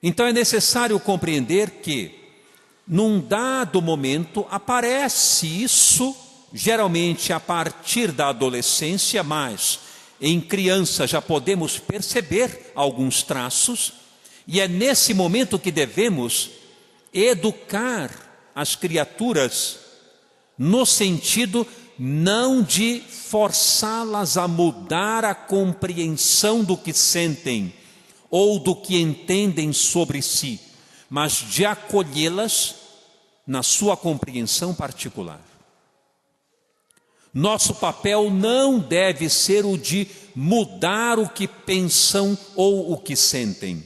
Então é necessário compreender que, num dado momento, aparece isso, geralmente a partir da adolescência, mas em criança já podemos perceber alguns traços, e é nesse momento que devemos educar as criaturas no sentido não de forçá-las a mudar a compreensão do que sentem ou do que entendem sobre si, mas de acolhê-las na sua compreensão particular. Nosso papel não deve ser o de mudar o que pensam ou o que sentem.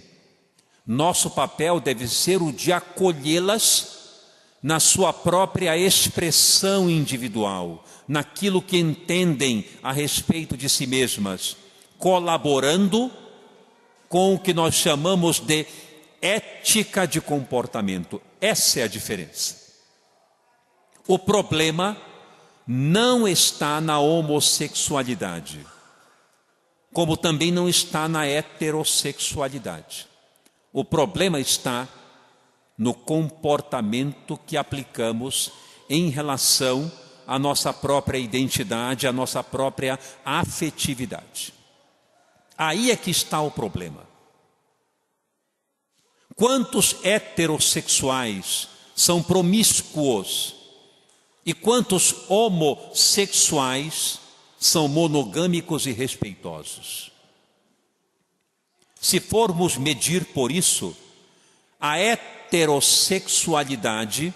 Nosso papel deve ser o de acolhê-las na sua própria expressão individual, naquilo que entendem a respeito de si mesmas, colaborando com o que nós chamamos de ética de comportamento. Essa é a diferença. O problema não está na homossexualidade, como também não está na heterossexualidade. O problema está no comportamento que aplicamos em relação à nossa própria identidade, à nossa própria afetividade. Aí é que está o problema. Quantos heterossexuais são promíscuos e quantos homossexuais são monogâmicos e respeitosos? Se formos medir por isso, a heterossexualidade,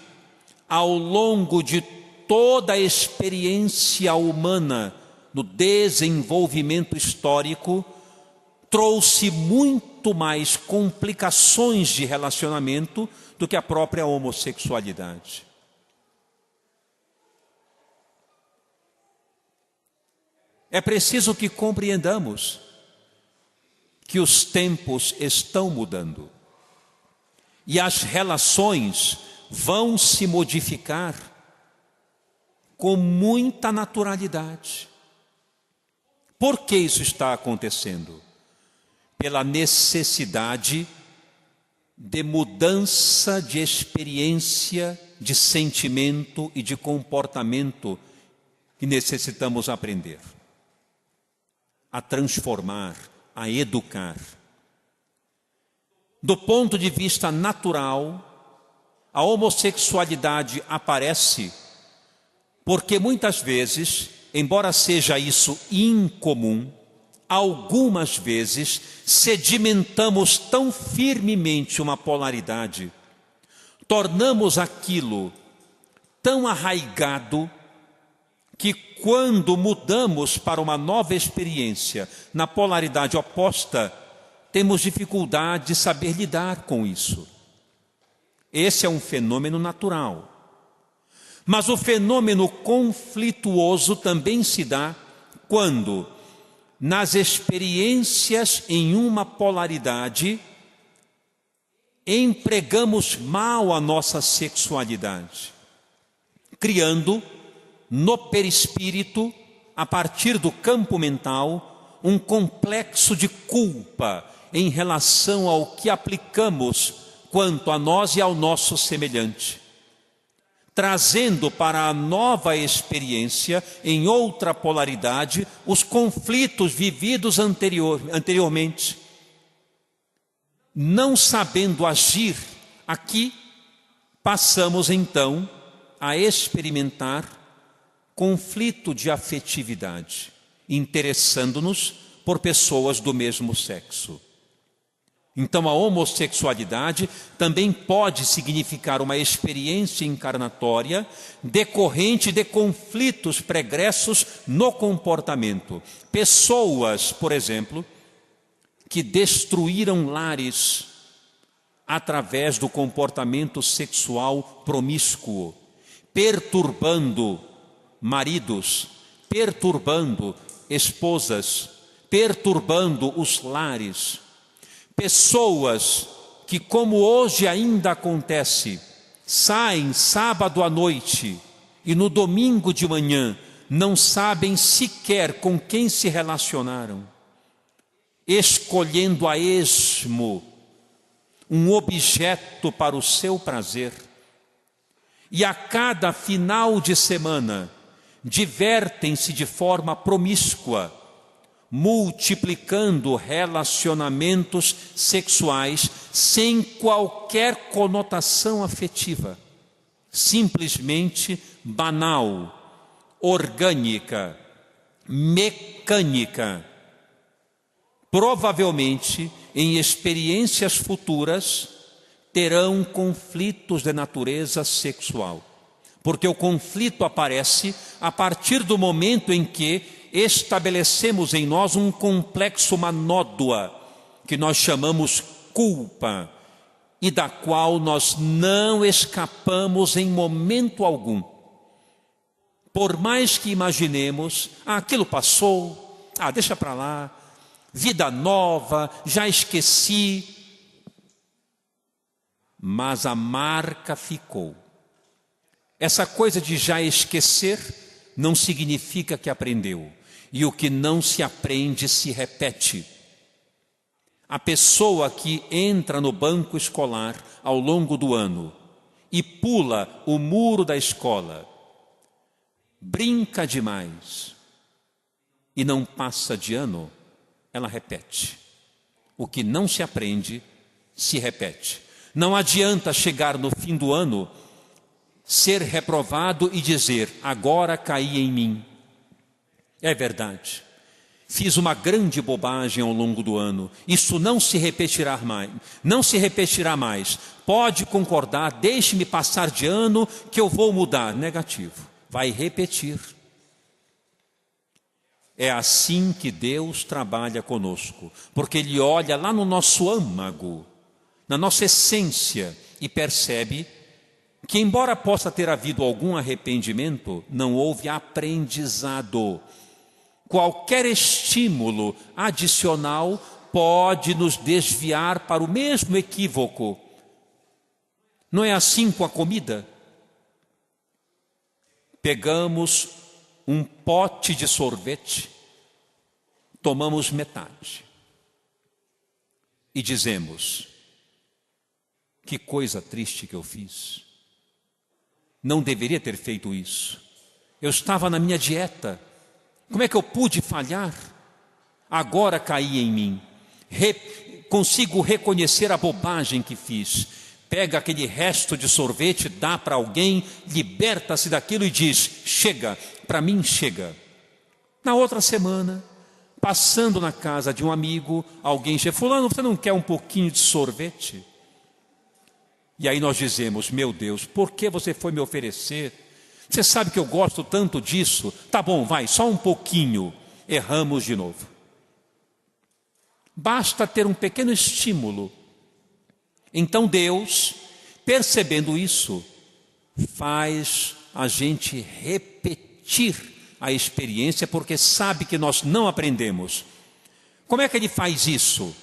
ao longo de toda a experiência humana no desenvolvimento histórico, trouxe muito mais complicações de relacionamento do que a própria homossexualidade. É preciso que compreendamos que os tempos estão mudando e as relações vão se modificar com muita naturalidade. Por que isso está acontecendo? Pela necessidade de mudança de experiência, de sentimento e de comportamento que necessitamos aprender a transformar, a educar. Do ponto de vista natural, a homossexualidade aparece porque muitas vezes, embora seja isso incomum, algumas vezes sedimentamos tão firmemente uma polaridade, tornamos aquilo tão arraigado, que quando mudamos para uma nova experiência na polaridade oposta, temos dificuldade de saber lidar com isso. Esse é um fenômeno natural. Mas o fenômeno conflituoso também se dá quando, nas experiências em uma polaridade, empregamos mal a nossa sexualidade, criando no perispírito, a partir do campo mental, um complexo de culpa em relação ao que aplicamos quanto a nós e ao nosso semelhante, trazendo para a nova experiência, em outra polaridade, os conflitos vividos anteriormente. Não sabendo agir aqui, passamos então a experimentar conflito de afetividade, interessando-nos por pessoas do mesmo sexo. Então a homossexualidade também pode significar uma experiência encarnatória decorrente de conflitos pregressos no comportamento. Pessoas, por exemplo, que destruíram lares através do comportamento sexual promíscuo, perturbando maridos, perturbando esposas, perturbando os lares. Pessoas que, como hoje ainda acontece, saem sábado à noite e no domingo de manhã não sabem sequer com quem se relacionaram, escolhendo a esmo um objeto para o seu prazer, e a cada final de semana divertem-se de forma promíscua, multiplicando relacionamentos sexuais sem qualquer conotação afetiva, simplesmente banal, orgânica, mecânica. Provavelmente, em experiências futuras, terão conflitos de natureza sexual, porque o conflito aparece a partir do momento em que estabelecemos em nós um complexo, uma nódoa, que nós chamamos culpa, e da qual nós não escapamos em momento algum. Por mais que imaginemos, aquilo passou, deixa para lá, vida nova, já esqueci. Mas a marca ficou. Essa coisa de já esquecer não significa que aprendeu. E o que não se aprende se repete. A pessoa que entra no banco escolar ao longo do ano e pula o muro da escola, brinca demais e não passa de ano, ela repete. O que não se aprende se repete. Não adianta chegar no fim do ano, ser reprovado e dizer: agora caí em mim. É verdade, fiz uma grande bobagem ao longo do ano, isso não se repetirá mais, não se repetirá mais. Pode concordar, deixe-me passar de ano que eu vou mudar. Negativo, vai repetir. É assim que Deus trabalha conosco, porque Ele olha lá no nosso âmago, na nossa essência, e percebe que, embora possa ter havido algum arrependimento, não houve aprendizado. Qualquer estímulo adicional pode nos desviar para o mesmo equívoco. Não é assim com a comida? Pegamos um pote de sorvete, tomamos metade e dizemos: que coisa triste que eu fiz. Não deveria ter feito isso. Eu estava na minha dieta. Como é que eu pude falhar? Agora caí em mim. Consigo reconhecer a bobagem que fiz. Pega aquele resto de sorvete, dá para alguém, liberta-se daquilo e diz: chega, para mim chega. Na outra semana, passando na casa de um amigo, alguém diz: fulano, você não quer um pouquinho de sorvete? E aí nós dizemos: meu Deus, por que você foi me oferecer? Você sabe que eu gosto tanto disso. Tá bom, vai, só um pouquinho. Erramos de novo. Basta ter um pequeno estímulo. Então Deus, percebendo isso, faz a gente repetir a experiência, porque sabe que nós não aprendemos. Como é que Ele faz isso?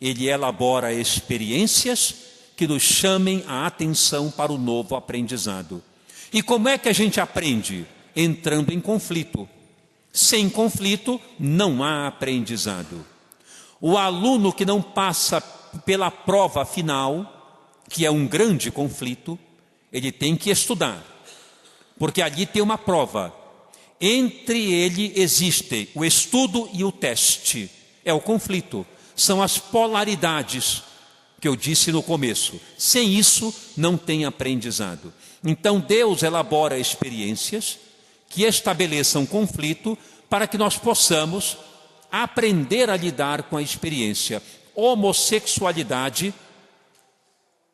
Ele elabora experiências que nos chamem a atenção para o novo aprendizado. E como é que a gente aprende? Entrando em conflito. Sem conflito, não há aprendizado. O aluno que não passa pela prova final, que é um grande conflito, ele tem que estudar, porque ali tem uma prova. Entre ele existe o estudo e o teste. É o conflito, são as polaridades que eu disse no começo. Sem isso, não tem aprendizado. Então Deus elabora experiências que estabeleçam conflito para que nós possamos aprender a lidar com a experiência. Homossexualidade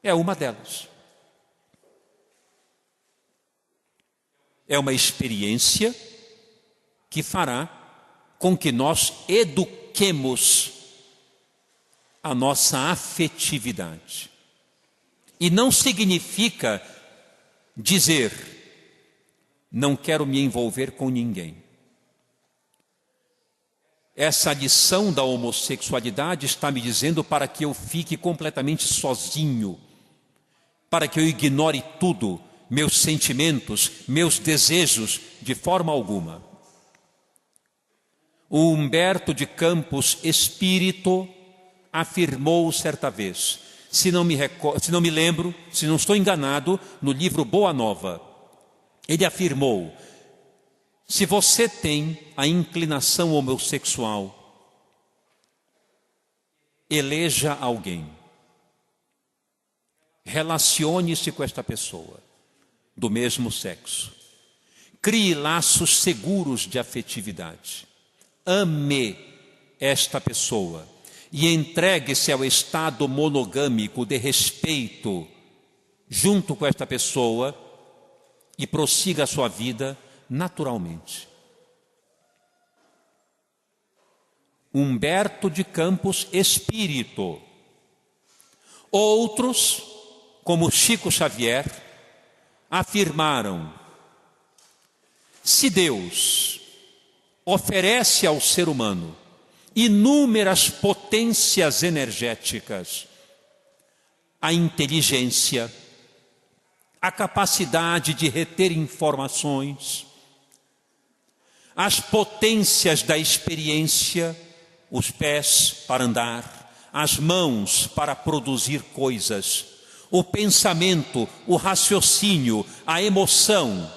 é uma delas. É uma experiência que fará com que nós eduquemos a nossa afetividade. E não significa dizer: não quero me envolver com ninguém. Essa lição da homossexualidade está me dizendo para que eu fique completamente sozinho, para que eu ignore tudo, meus sentimentos, meus desejos, de forma alguma. O Humberto de Campos Espírito afirmou certa vez, se não me lembro, se não estou enganado, no livro Boa Nova, ele afirmou: se você tem a inclinação homossexual, eleja alguém, relacione-se com esta pessoa do mesmo sexo, crie laços seguros de afetividade, ame esta pessoa e entregue-se ao estado monogâmico de respeito junto com esta pessoa e prossiga a sua vida naturalmente. Humberto de Campos Espírito. Outros, como Chico Xavier, afirmaram: se Deus oferece ao ser humano inúmeras potências energéticas, a inteligência, a capacidade de reter informações, as potências da experiência, os pés para andar, as mãos para produzir coisas, o pensamento, o raciocínio, a emoção.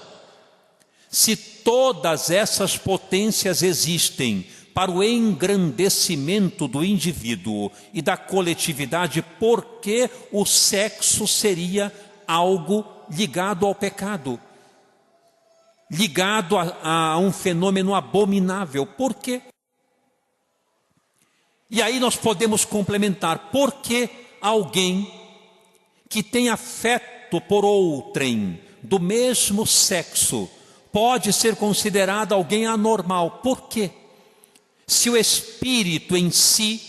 Se todas essas potências existem para o engrandecimento do indivíduo e da coletividade, por que o sexo seria algo ligado ao pecado? Ligado a um fenômeno abominável. Por quê? E aí nós podemos complementar: por que alguém que tem afeto por outrem do mesmo sexo pode ser considerado alguém anormal? Por quê? Se o espírito em si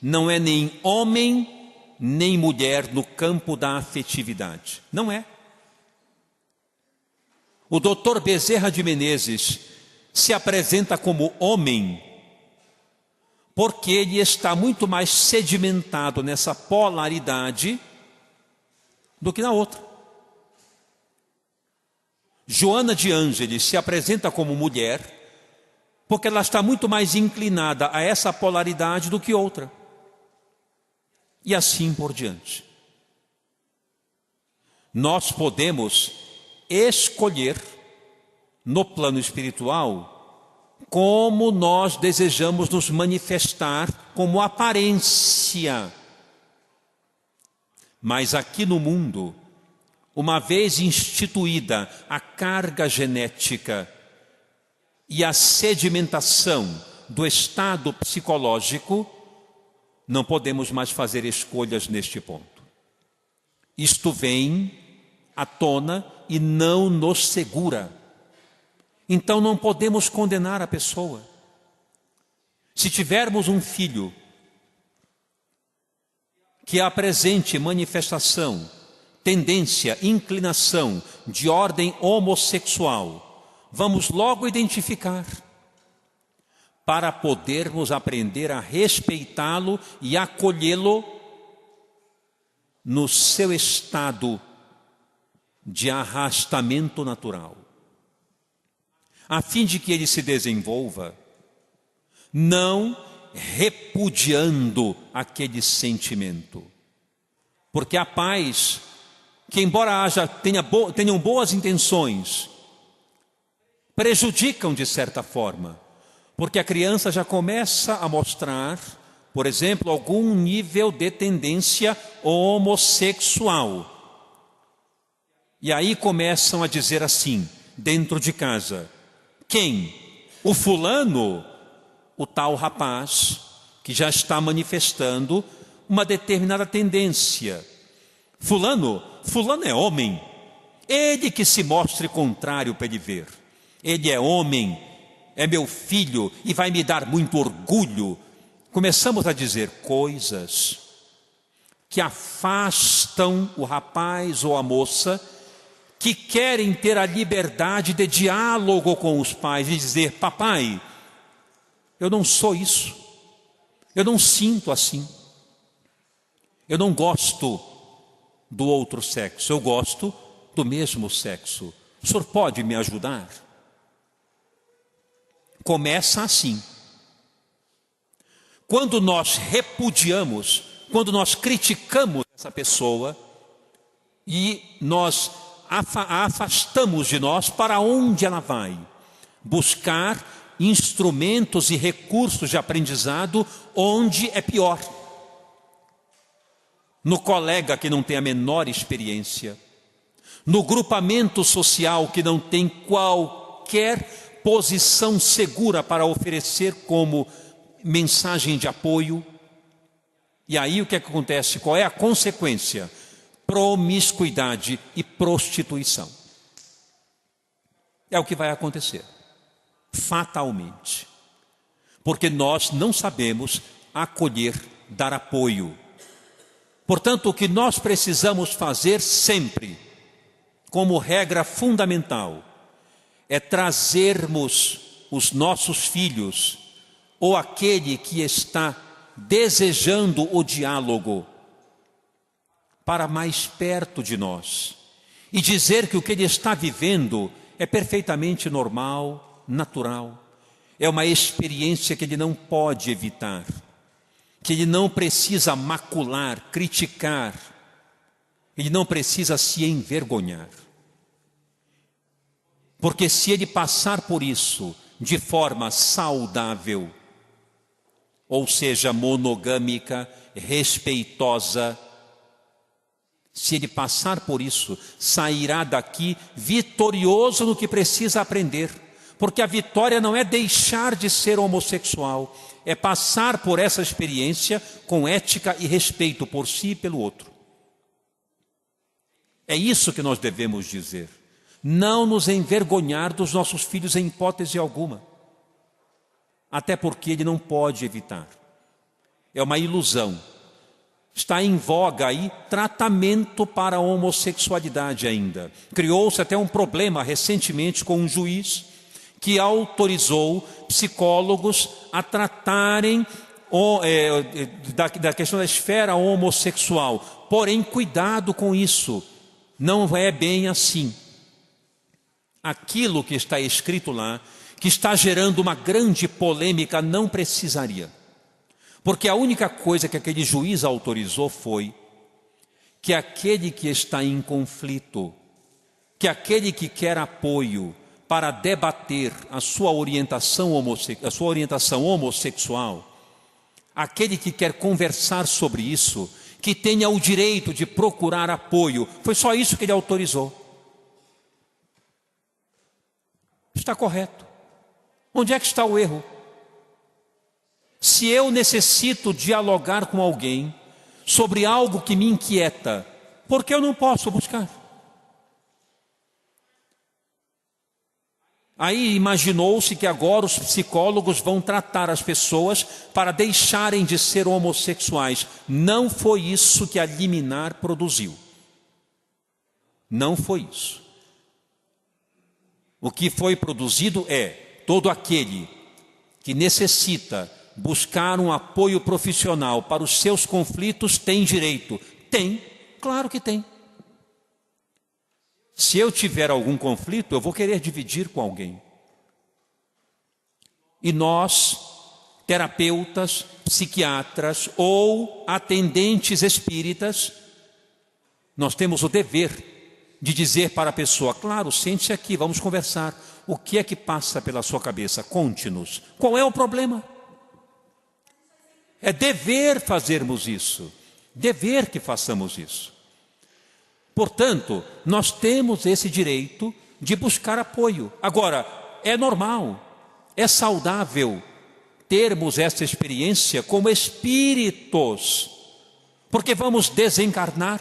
não é nem homem nem mulher no campo da afetividade. Não é. O Dr. Bezerra de Menezes se apresenta como homem porque ele está muito mais sedimentado nessa polaridade do que na outra. Joana de Ângeles se apresenta como mulher porque ela está muito mais inclinada a essa polaridade do que outra. E assim por diante. Nós podemos escolher no plano espiritual como nós desejamos nos manifestar como aparência. Mas aqui no mundo, uma vez instituída a carga genética e a sedimentação do estado psicológico, não podemos mais fazer escolhas neste ponto. Isto vem à tona e não nos segura. Então não podemos condenar a pessoa. Se tivermos um filho que apresente manifestação, tendência, inclinação de ordem homossexual, vamos logo identificar, para podermos aprender a respeitá-lo e acolhê-lo no seu estado de arrastamento natural, a fim de que ele se desenvolva, não repudiando aquele sentimento. Porque há pais que, embora tenham boas intenções, prejudicam de certa forma, porque a criança já começa a mostrar, por exemplo, algum nível de tendência homossexual. E aí começam a dizer assim, dentro de casa: quem? O fulano? O tal rapaz que já está manifestando uma determinada tendência. Fulano é homem. Ele que se mostre contrário para ele ver. Ele é homem, é meu filho e vai me dar muito orgulho. Começamos a dizer coisas que afastam o rapaz ou a moça que querem ter a liberdade de diálogo com os pais e dizer: papai, eu não sou isso, eu não sinto assim, eu não gosto do outro sexo, eu gosto do mesmo sexo. O senhor pode me ajudar? Começa assim, quando nós repudiamos, quando nós criticamos essa pessoa e nós a afastamos de nós, para onde ela vai? Buscar instrumentos e recursos de aprendizado onde é pior. No colega que não tem a menor experiência, no grupamento social que não tem qualquer posição segura para oferecer como mensagem de apoio. E aí o que acontece? Qual é a consequência? Promiscuidade e prostituição. É o que vai acontecer, fatalmente, porque nós não sabemos acolher, dar apoio. Portanto, o que nós precisamos fazer sempre, como regra fundamental, é trazermos os nossos filhos, ou aquele que está desejando o diálogo, para mais perto de nós, e dizer que o que ele está vivendo é perfeitamente normal, natural, é uma experiência que ele não pode evitar, que ele não precisa macular, criticar, ele não precisa se envergonhar. Porque se ele passar por isso de forma saudável, ou seja, monogâmica, respeitosa, se ele passar por isso, sairá daqui vitorioso no que precisa aprender. Porque a vitória não é deixar de ser homossexual, é passar por essa experiência com ética e respeito por si e pelo outro. É isso que nós devemos dizer. Não nos envergonhar dos nossos filhos em hipótese alguma. Até porque ele não pode evitar. É uma ilusão. Está em voga aí tratamento para a homossexualidade ainda. Criou-se até um problema recentemente com um juiz que autorizou psicólogos a tratarem da questão da esfera homossexual. Porém, cuidado com isso. Não é bem assim. Aquilo que está escrito lá, que está gerando uma grande polêmica, não precisaria. Porque a única coisa que aquele juiz autorizou foi que aquele que está em conflito, que aquele que quer apoio para debater a sua orientação homossexual, aquele que quer conversar sobre isso, que tenha o direito de procurar apoio, foi só isso que ele autorizou. Está correto. Onde é que está o erro? Se eu necessito dialogar com alguém sobre algo que me inquieta, por que eu não posso buscar? Aí imaginou-se que agora os psicólogos vão tratar as pessoas para deixarem de ser homossexuais. Não foi isso que a liminar produziu. Não foi isso. O que foi produzido é todo aquele que necessita buscar um apoio profissional para os seus conflitos tem direito. Tem, claro que tem. Se eu tiver algum conflito, eu vou querer dividir com alguém. E nós, terapeutas, psiquiatras ou atendentes espíritas, nós temos o dever de dizer para a pessoa, claro, sente-se aqui, vamos conversar. O que é que passa pela sua cabeça? Conte-nos. Qual é o problema? É dever fazermos isso. Dever que façamos isso. Portanto, nós temos esse direito de buscar apoio. Agora, é normal, é saudável termos essa experiência como espíritos, porque vamos desencarnar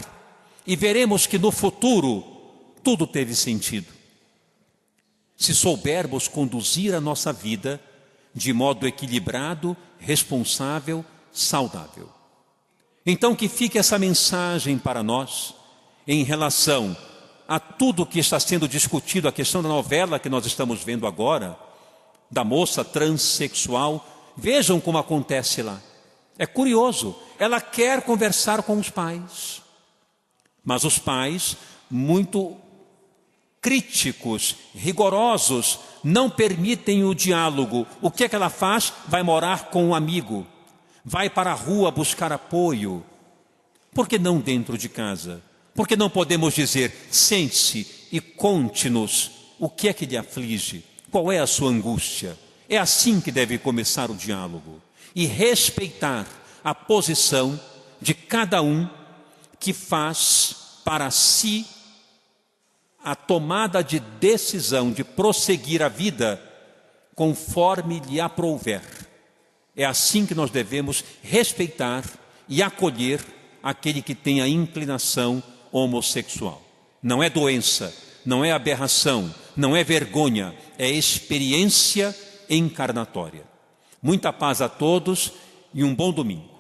e veremos que no futuro tudo teve sentido. Se soubermos conduzir a nossa vida de modo equilibrado, responsável, saudável. Então que fique essa mensagem para nós, em relação a tudo que está sendo discutido, a questão da novela que nós estamos vendo agora, da moça transexual. Vejam como acontece lá. É curioso, ela quer conversar com os pais, mas os pais, muito críticos, rigorosos, não permitem o diálogo. O que é que ela faz? Vai morar com um amigo. vai para a rua buscar apoio. Por que não dentro de casa? Por que não podemos dizer, sente-se e conte-nos o que é que lhe aflige? Qual é a sua angústia? É assim que deve começar o diálogo. E respeitar a posição de cada um que faz para si a tomada de decisão de prosseguir a vida conforme lhe aprouver. É assim que nós devemos respeitar e acolher aquele que tem a inclinação homossexual. Não é doença, não é aberração, não é vergonha, é experiência encarnatória. Muita paz a todos e um bom domingo.